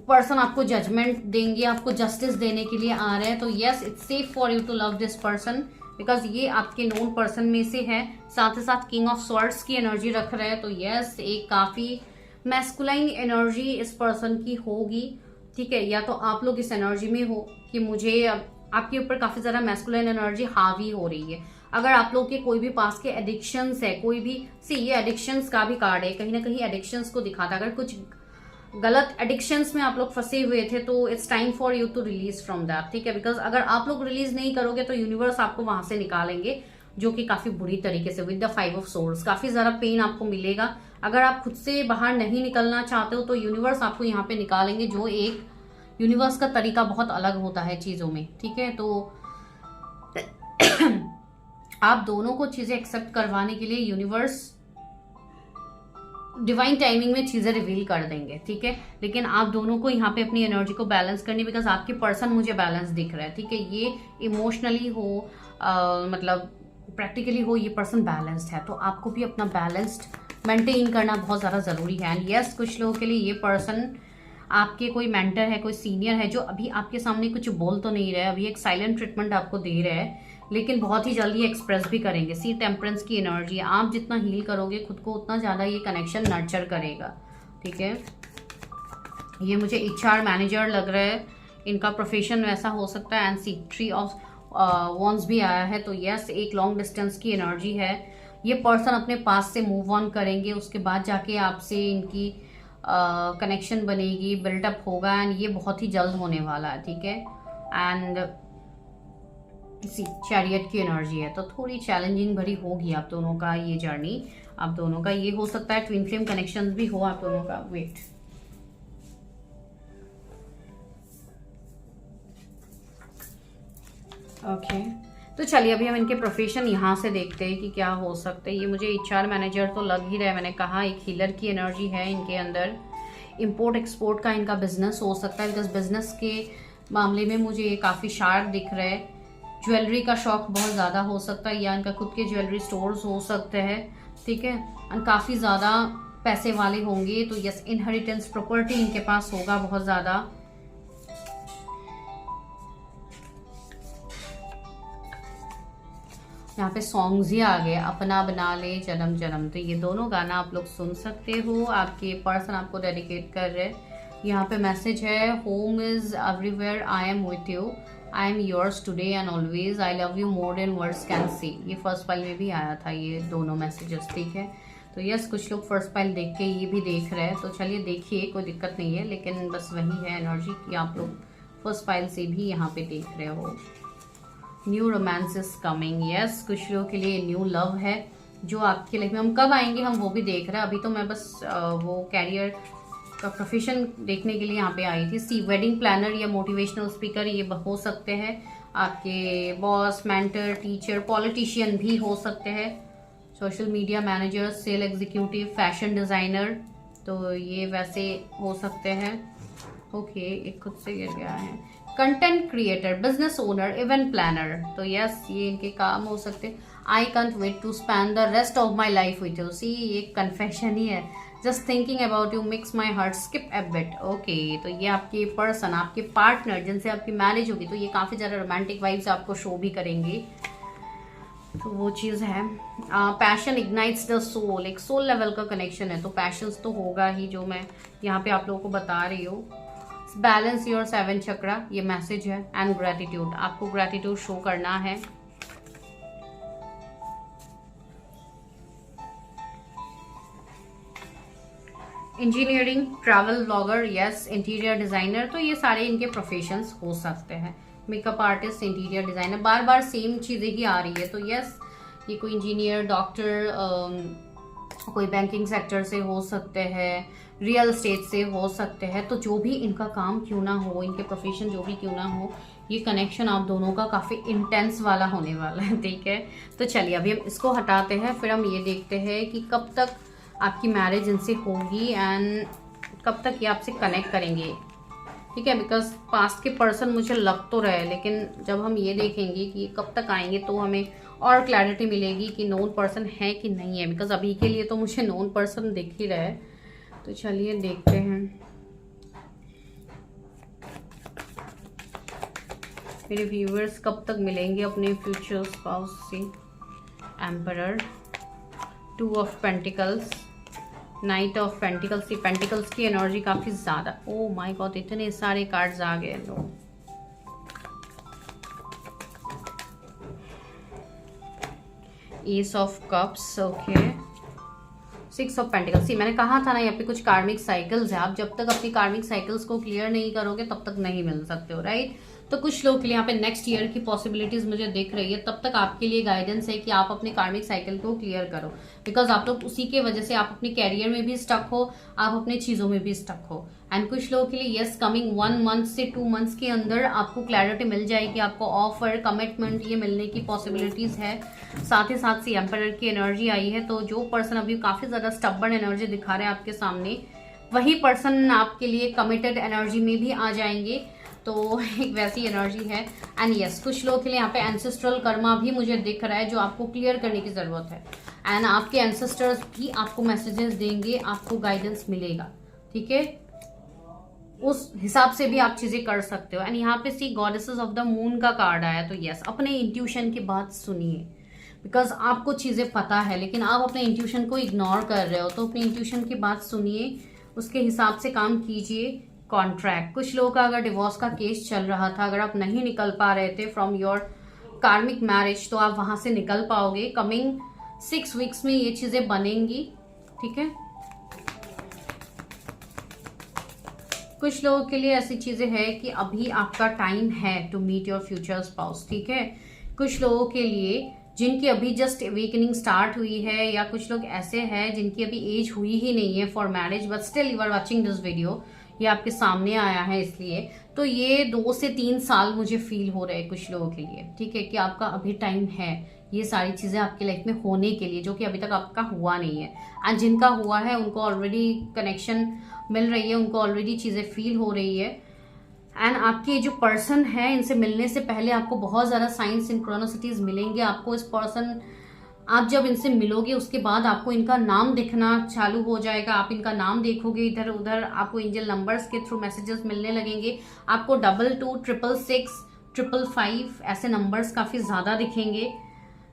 पर्सन आपको जजमेंट देंगे, आपको जस्टिस देने के लिए आ रहे हैं। तो yes it's safe for you to love this person, because ये आपके नोन पर्सन में से है, साथ ही साथ किंग ऑफ स्वॉर्ड्स की एनर्जी रख रहे हैं। तो यस एक काफी मैस्कुलाइन एनर्जी इस पर्सन की होगी। ठीक है, या तो आप लोग इस एनर्जी में हो कि मुझे आपके ऊपर काफी ज्यादा मैस्कुलाइन एनर्जी हावी हो रही है। अगर आप लोग के कोई भी पास के एडिक्शंस है, कोई भी ये एडिक्शंस का भी कार्ड है, कहीं ना कहीं एडिक्शंस को दिखाता है। अगर कुछ गलत एडिक्शंस में आप लोग फंसे हुए थे तो it's time for you to release from that. ठीक है, बिकॉज अगर आप लोग रिलीज नहीं करोगे तो यूनिवर्स आपको वहां से निकालेंगे, जो कि काफी बुरी तरीके से विद द 5 ऑफ सोर्ड्स। काफी ज्यादा पेन आपको मिलेगा। अगर आप खुद से बाहर नहीं निकलना चाहते हो तो यूनिवर्स आपको यहाँ पे निकालेंगे, जो एक यूनिवर्स का तरीका बहुत अलग होता है चीजों में। ठीक है, तो आप दोनों को चीजें एक्सेप्ट करवाने के लिए यूनिवर्स डिवाइन टाइमिंग में चीजें रिवील कर देंगे, ठीक है। लेकिन आप दोनों को यहाँ पे अपनी एनर्जी को बैलेंस करनी, बिकॉज आपके पर्सन मुझे बैलेंस दिख रहा है, ठीक है। ये इमोशनली हो मतलब प्रैक्टिकली हो, ये पर्सन बैलेंस्ड है, तो आपको भी अपना बैलेंस्ड मेंटेन करना बहुत ज़्यादा ज़रूरी है। एंड यस, कुछ लोगों के लिए ये पर्सन आपके कोई मेंटर है, कोई सीनियर है, जो अभी आपके सामने कुछ बोल तो नहीं रहा है, अभी एक साइलेंट ट्रीटमेंट आपको दे रहा है, लेकिन बहुत ही जल्दी एक्सप्रेस भी करेंगे। सी टेम्परेंस की एनर्जी, आप जितना हील करोगे खुद को उतना ज़्यादा ये कनेक्शन नर्चर करेगा, ठीक है। ये मुझे HR मैनेजर लग रहा है, इनका प्रोफेशन वैसा हो सकता है। And see three of wands भी आया है, तो यस, एक लॉन्ग डिस्टेंस की एनर्जी है। ये पर्सन अपने पास से मूव ऑन करेंगे, उसके बाद जाके आपसे इनकी कनेक्शन बनेगी, बिल्टअप होगा, एंड ये बहुत ही जल्द होने वाला है, ठीक है। एंड सी चैरियट की एनर्जी है, तो थोड़ी चैलेंजिंग भरी होगी आप दोनों का ये जर्नी। आप दोनों का ये हो सकता है ट्विन फ्लेम कनेक्शन भी हो आप दोनों का। वेट, ओके तो चलिए अभी हम इनके प्रोफेशन यहाँ से देखते हैं कि क्या हो सकते हैं। ये मुझे HR मैनेजर तो लग ही रहा है, मैंने कहा एक हीलर की एनर्जी है इनके अंदर। इंपोर्ट एक्सपोर्ट का इनका बिजनेस हो सकता है, बिकॉज बिजनेस के मामले में मुझे ये काफ़ी शार्प दिख रहा है। ज्वेलरी का शौक बहुत ज़्यादा हो सकता है, या इनका खुद के ज्वेलरी स्टोर्स हो सकते हैं, ठीक है। और काफ़ी ज़्यादा पैसे वाले होंगे, तो यस, इनहेरिटेंस प्रॉपर्टी इनके पास होगा बहुत ज़्यादा। यहाँ पे सॉन्ग्स ही आ गए, अपना बना ले जन्म जन्म, तो ये दोनों गाना आप लोग सुन सकते हो, आपके पर्सन आपको डेडिकेट कर रहे हैं। यहाँ पे मैसेज है, home is everywhere, I am with you, I am yours today and always, I love you more than words can say. ये फर्स्ट पाइल में भी आया था ये दोनों मैसेजेस, ठीक है। तो यस, कुछ लोग फर्स्ट पाइल देख के ये भी देख रहे हैं, तो चलिए देखिए, कोई दिक्कत नहीं है, लेकिन बस वही है एनर्जी कि आप लोग फर्स्ट पाइल से भी यहाँ पे देख रहे हो। New romance is coming, yes, कुछ लोगों के लिए न्यू लव है जो आपकी लाइफ में, हम कब आएंगे हम वो भी देख रहे हैं। अभी तो मैं बस वो कैरियर का प्रोफेशन देखने के लिए यहाँ पे आई थी। सी वेडिंग प्लानर या मोटिवेशनल स्पीकर ये हो सकते हैं, आपके बॉस, मेंटर, टीचर, पॉलिटिशियन भी हो सकते हैं, social media manager, sale executive, fashion designer, तो ये वैसे हो सकते हैं। ओके, एक खुद से गिर गया है, content creator, business owner, event planner, तो यस, ये इनके काम हो सकते हैं। I can't wait to spend the rest of my life with you, see ये कन्फेशन ही है, just thinking about you makes my heart skip a bit. Okay, तो ये आपके पर्सन, आपके पार्टनर जिनसे आपकी मैरिज होगी, तो ये काफ़ी ज़्यादा रोमांटिक वाइब्स आपको शो भी करेंगे, तो वो चीज़ है। पैशन इग्नाइट्स द सोल, एक सोल लेवल का कनेक्शन है, तो पैशंस तो होगा ही, जो मैं यहाँ पे आप लोगों को बता रही हूँ। बैलेंस योर 7 चक्रा, ये मैसेज है। एंड ग्रेटिट्यूड, आपको ग्रेटिट्यूड शो करना है। Engineering, travel blogger, yes, interior designer, तो ये सारे इनके प्रोफेशंस हो सकते हैं। मेकअप आर्टिस्ट, इंटीरियर डिजाइनर, बार बार सेम चीज़ें ही आ रही है, तो यस, ये कोई इंजीनियर, डॉक्टर, कोई बैंकिंग सेक्टर से हो सकते हैं, रियल एस्टेट से हो सकते हैं, तो जो भी इनका काम क्यों ना हो, इनके प्रोफेशन जो भी क्यों ना हो, ये कनेक्शन आप दोनों का काफ़ी इंटेंस वाला होने वाला है, ठीक है। तो चलिए अभी हम इसको हटाते हैं, फिर हम ये देखते हैं कि कब तक आपकी मैरिज इनसे होगी एंड कब तक ये आपसे कनेक्ट करेंगे, ठीक है। बिकॉज पास्ट के पर्सन मुझे लग तो रहे, लेकिन जब हम ये देखेंगे कि ये कब तक आएंगे तो हमें और क्लैरिटी मिलेगी कि नोन पर्सन है कि नहीं है। बिकॉज अभी के लिए तो मुझे नोन पर्सन दिख ही रहा है, तो चलिए देखते हैं मेरे व्यूअर्स कब तक मिलेंगे अपने फ्यूचर स्पाउस से। Emperor, 2 of pentacles, night of pentacles, pentacles की एनर्जी काफी ज्यादा, ओ माय गॉड, इतने सारे कार्ड्स आ गए। लो, ace of cups, okay, 6 of pentacles. See मैंने कहा था ना, यहाँ पे कुछ कार्मिक साइकिल्स है, आप जब तक अपनी कार्मिक साइकिल्स को क्लियर नहीं करोगे तब तक नहीं मिल सकते हो, राइट। तो कुछ लोग के लिए यहाँ पे नेक्स्ट ईयर की पॉसिबिलिटीज मुझे दिख रही है, तब तक आपके लिए गाइडेंस है कि आप अपनी कार्मिक साइकिल को क्लियर करो, बिकॉज आप लोग उसी के वजह से आप अपने कैरियर में भी स्टक हो, आप अपनी चीज़ों में भी स्टक हो, एंड कुछ लोगों के लिए यस कमिंग 1 मंथ से 2 मंथ्स के अंदर आपको क्लैरिटी मिल जाएगी, आपको ऑफर कमिटमेंट ये मिलने की पॉसिबिलिटीज है। साथ ही साथ सी एम्परर की एनर्जी आई है, तो जो पर्सन अभी काफी ज्यादा स्टबर्न एनर्जी दिखा रहे हैं आपके सामने, वही पर्सन आपके लिए कमिटेड एनर्जी में भी आ जाएंगे। तो एक वैसी एनर्जी है। एंड यस कुछ लोगों के लिए यहाँ पे एंसेस्ट्रल कर्मा भी मुझे दिख रहा है जो आपको क्लियर करने की जरूरत है। एंड आपके एंसेस्टर्स भी आपको मैसेजेस देंगे, आपको गाइडेंस मिलेगा, ठीक है, उस हिसाब से भी आप चीजें कर सकते हो। एंड यहाँ पे सी गॉडेसेस ऑफ द मून का कार्ड आया, तो यस अपने इंट्यूशन की बात सुनिए, बिकॉज आपको चीजें पता है लेकिन आप अपने इंट्यूशन को इग्नोर कर रहे हो, तो अपने इंट्यूशन की बात सुनिए, उसके हिसाब से काम कीजिए। कॉन्ट्रैक्ट, कुछ लोगों का अगर डिवोर्स का केस चल रहा था, अगर आप नहीं निकल पा रहे थे फ्रॉम योर कार्मिक मैरिज, तो आप वहां से निकल पाओगे। कमिंग 6 वीक्स में ये चीजें बनेंगी, ठीक है। कुछ लोगों के लिए ऐसी चीजें हैं कि अभी आपका टाइम है to meet your future spouse, ठीक है। कुछ लोगों के लिए जिनकी अभी जस्ट अवेकनिंग स्टार्ट हुई है, या कुछ लोग ऐसे हैं जिनकी अभी एज हुई ही नहीं है for marriage, but still you are watching this video, ये आपके सामने आया है इसलिए। तो ये 2 से 3 साल मुझे फील हो रहे हैं कुछ लोगों के लिए, ठीक है, कि आपका अभी टाइम है ये सारी चीजें आपकी लाइफ में होने के लिए, जो कि अभी तक आपका हुआ नहीं है। एंड जिनका हुआ है उनको ऑलरेडी कनेक्शन मिल रही है, उनको ऑलरेडी चीजें फील हो रही है। एंड आपके जो पर्सन है, इनसे मिलने से पहले आपको बहुत ज्यादा साइंस सिंक्रोनिसिटीज मिलेंगे। आपको इस पर्सन, आप जब इनसे मिलोगे उसके बाद आपको इनका नाम दिखना चालू हो जाएगा, आप इनका नाम देखोगे इधर उधर, आपको एंजल नंबर्स के थ्रू मैसेजेस मिलने लगेंगे। आपको 22, 666, 555 ऐसे नंबर्स काफी ज्यादा दिखेंगे।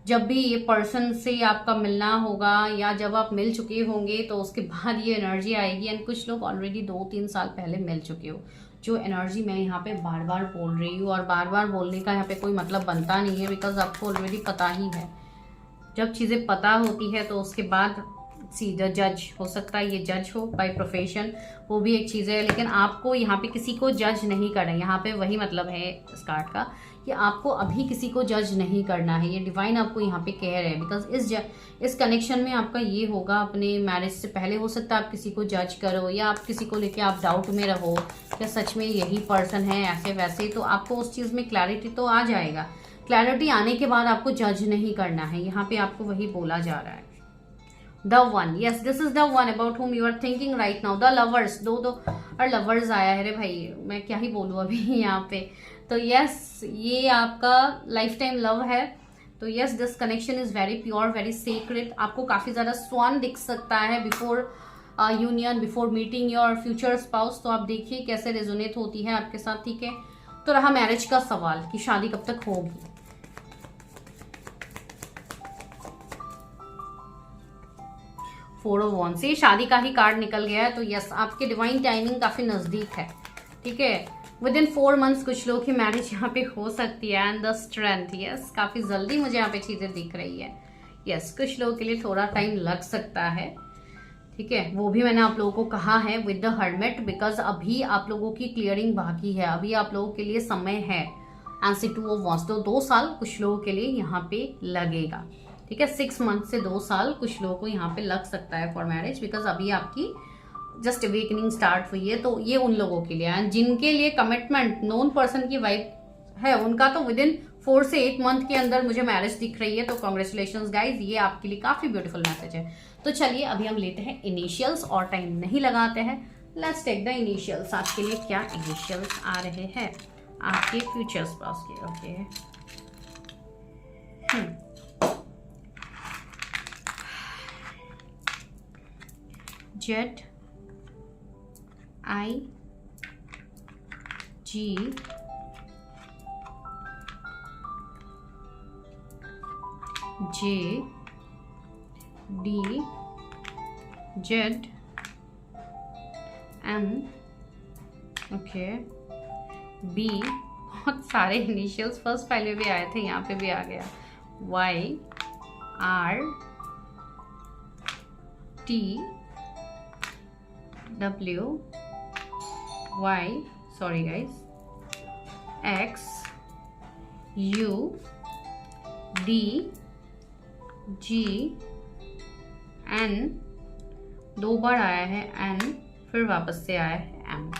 जब भी ये पर्सन से आपका मिलना होगा या जब आप मिल चुके होंगे, तो उसके बाद ये एनर्जी आएगी। एंड कुछ लोग ऑलरेडी 2-3 साल पहले मिल चुके हो, जो एनर्जी मैं यहाँ पे बार बार बोल रही हूँ, और बार बार बोलने का यहाँ पे कोई मतलब बनता नहीं है, बिकॉज आपको ऑलरेडी पता ही है। जब चीज़ें पता होती है तो उसके बाद सीधा जज हो सकता है, ये जज हो बाय प्रोफेशन, वो भी एक चीज़ है। लेकिन आपको यहाँ पे किसी को जज नहीं करना है, यहाँ पे वही मतलब है इस कार्ड का कि आपको अभी किसी को जज नहीं करना है। ये डिवाइन आपको यहाँ पे कह रहे हैं, बिकॉज इस कनेक्शन में आपका ये होगा, अपने मैरिज से पहले हो सकता है आप किसी को जज करो, या आप किसी को लेके आप डाउट में रहो क्या सच में यही पर्सन है ऐसे वैसे, तो आपको उस चीज़ में क्लैरिटी तो आ जाएगा। क्लैरिटी आने के बाद आपको जज नहीं करना है, यहाँ पे आपको वही बोला जा रहा है। The one, yes this is the one about whom you are thinking right now. The lovers, दो और लवर्स आया है रे भाई, मैं क्या ही बोलूँ अभी यहाँ पे। तो यस ये आपका लाइफ टाइम लव है। तो yes this connection is very pure, very secret. आपको काफी ज्यादा स्वान दिख सकता है before union, before meeting your future spouse. तो आप देखिए कैसे रेजोनेट होती है आपके साथ, ठीक है। तो रहा मैरिज का सवाल कि शादी कब तक होगी। फोर ऑफ वॉन्ड्स से शादी का ही कार्ड निकल गया है। तो यस आपके डिवाइन टाइमिंग काफी नजदीक है, ठीक है। विद इन 4 मंथ्स कुछ लोग की मैरिज यहाँ पे हो सकती है। एंड द स्ट्रेंथ, यस काफी जल्दी मुझे यहाँ पे चीजें दिख रही है। यस कुछ लोगों के लिए थोड़ा टाइम लग सकता है, ठीक है, वो भी मैंने आप लोगों को कहा है विद द हर्मिट, बिकॉज अभी आप लोगों की क्लियरिंग बाकी है, अभी आप लोगों के लिए समय है। एंड सी 2 ऑफ वॉन्ड्स, तो 2 साल कुछ लोगों के लिए यहाँ पे लगेगा, ठीक है। 6 मंथ से 2 साल कुछ लोगों को यहाँ पे लग सकता है फॉर मैरिज, बिकॉज अभी आपकी जस्ट अवेकनिंग स्टार्ट हुई है। तो ये उन लोगों के लिए है जिनके लिए कमिटमेंट नोन पर्सन की वाइफ है, उनका तो विद इन 4 से 8 मंथ के अंदर मुझे मैरिज दिख रही है। तो कॉन्ग्रेचुलेशंस गाइज, ये आपके लिए काफी ब्यूटीफुल मैसेज है। तो चलिए अभी हम लेते हैं इनिशियल्स और टाइम नहीं लगाते हैं। Let's take the initials. आपके लिए क्या इनिशियल्स आ रहे हैं आपके फ्यूचर स्पाउस के। Okay Z I G J D Z M, okay B, बहुत सारे इनिशियल्स फर्स्ट फाइल में भी आए थे, यहाँ पे भी आ गया, Y R T W Y, sorry guys, X U D G N, 2 बार आया है N, फिर वापस से आया है M।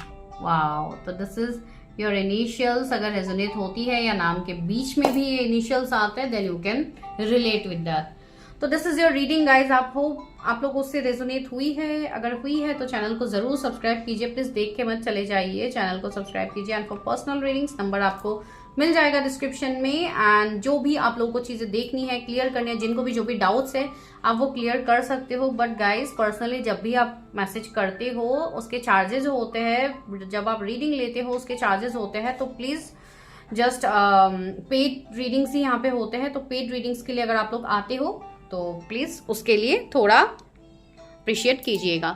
वाओ, तो दिस इज योर इनिशियल्स। अगर रेजोनेट होती है या नाम के बीच में भी ये इनिशियल्स आते हैं, then you can relate with that. तो this is your reading guys. आप होप आप लोगों से रेजोनेट हुई है। अगर हुई है तो चैनल को जरूर सब्सक्राइब कीजिए, प्लीज देख के मत चले जाइए, चैनल को सब्सक्राइब कीजिए। And for personal readings number आपको मिल जाएगा डिस्क्रिप्शन में। एंड जो भी आप लोगों को चीजें देखनी है, क्लियर करनी है, जिनको भी जो भी डाउट्स है आप वो क्लियर कर सकते हो। बट गाइज पर्सनली जब भी आप मैसेज करते हो उसके चार्जेस होते हैं, जब आप रीडिंग लेते हो उसके चार्जेस होते हैं। तो प्लीज जस्ट पेड रीडिंग्स ही यहाँ पे होते हैं। तो पेड रीडिंग्स के लिए अगर आप लोग आते हो तो प्लीज उसके लिए थोड़ा अप्रिशिएट कीजिएगा।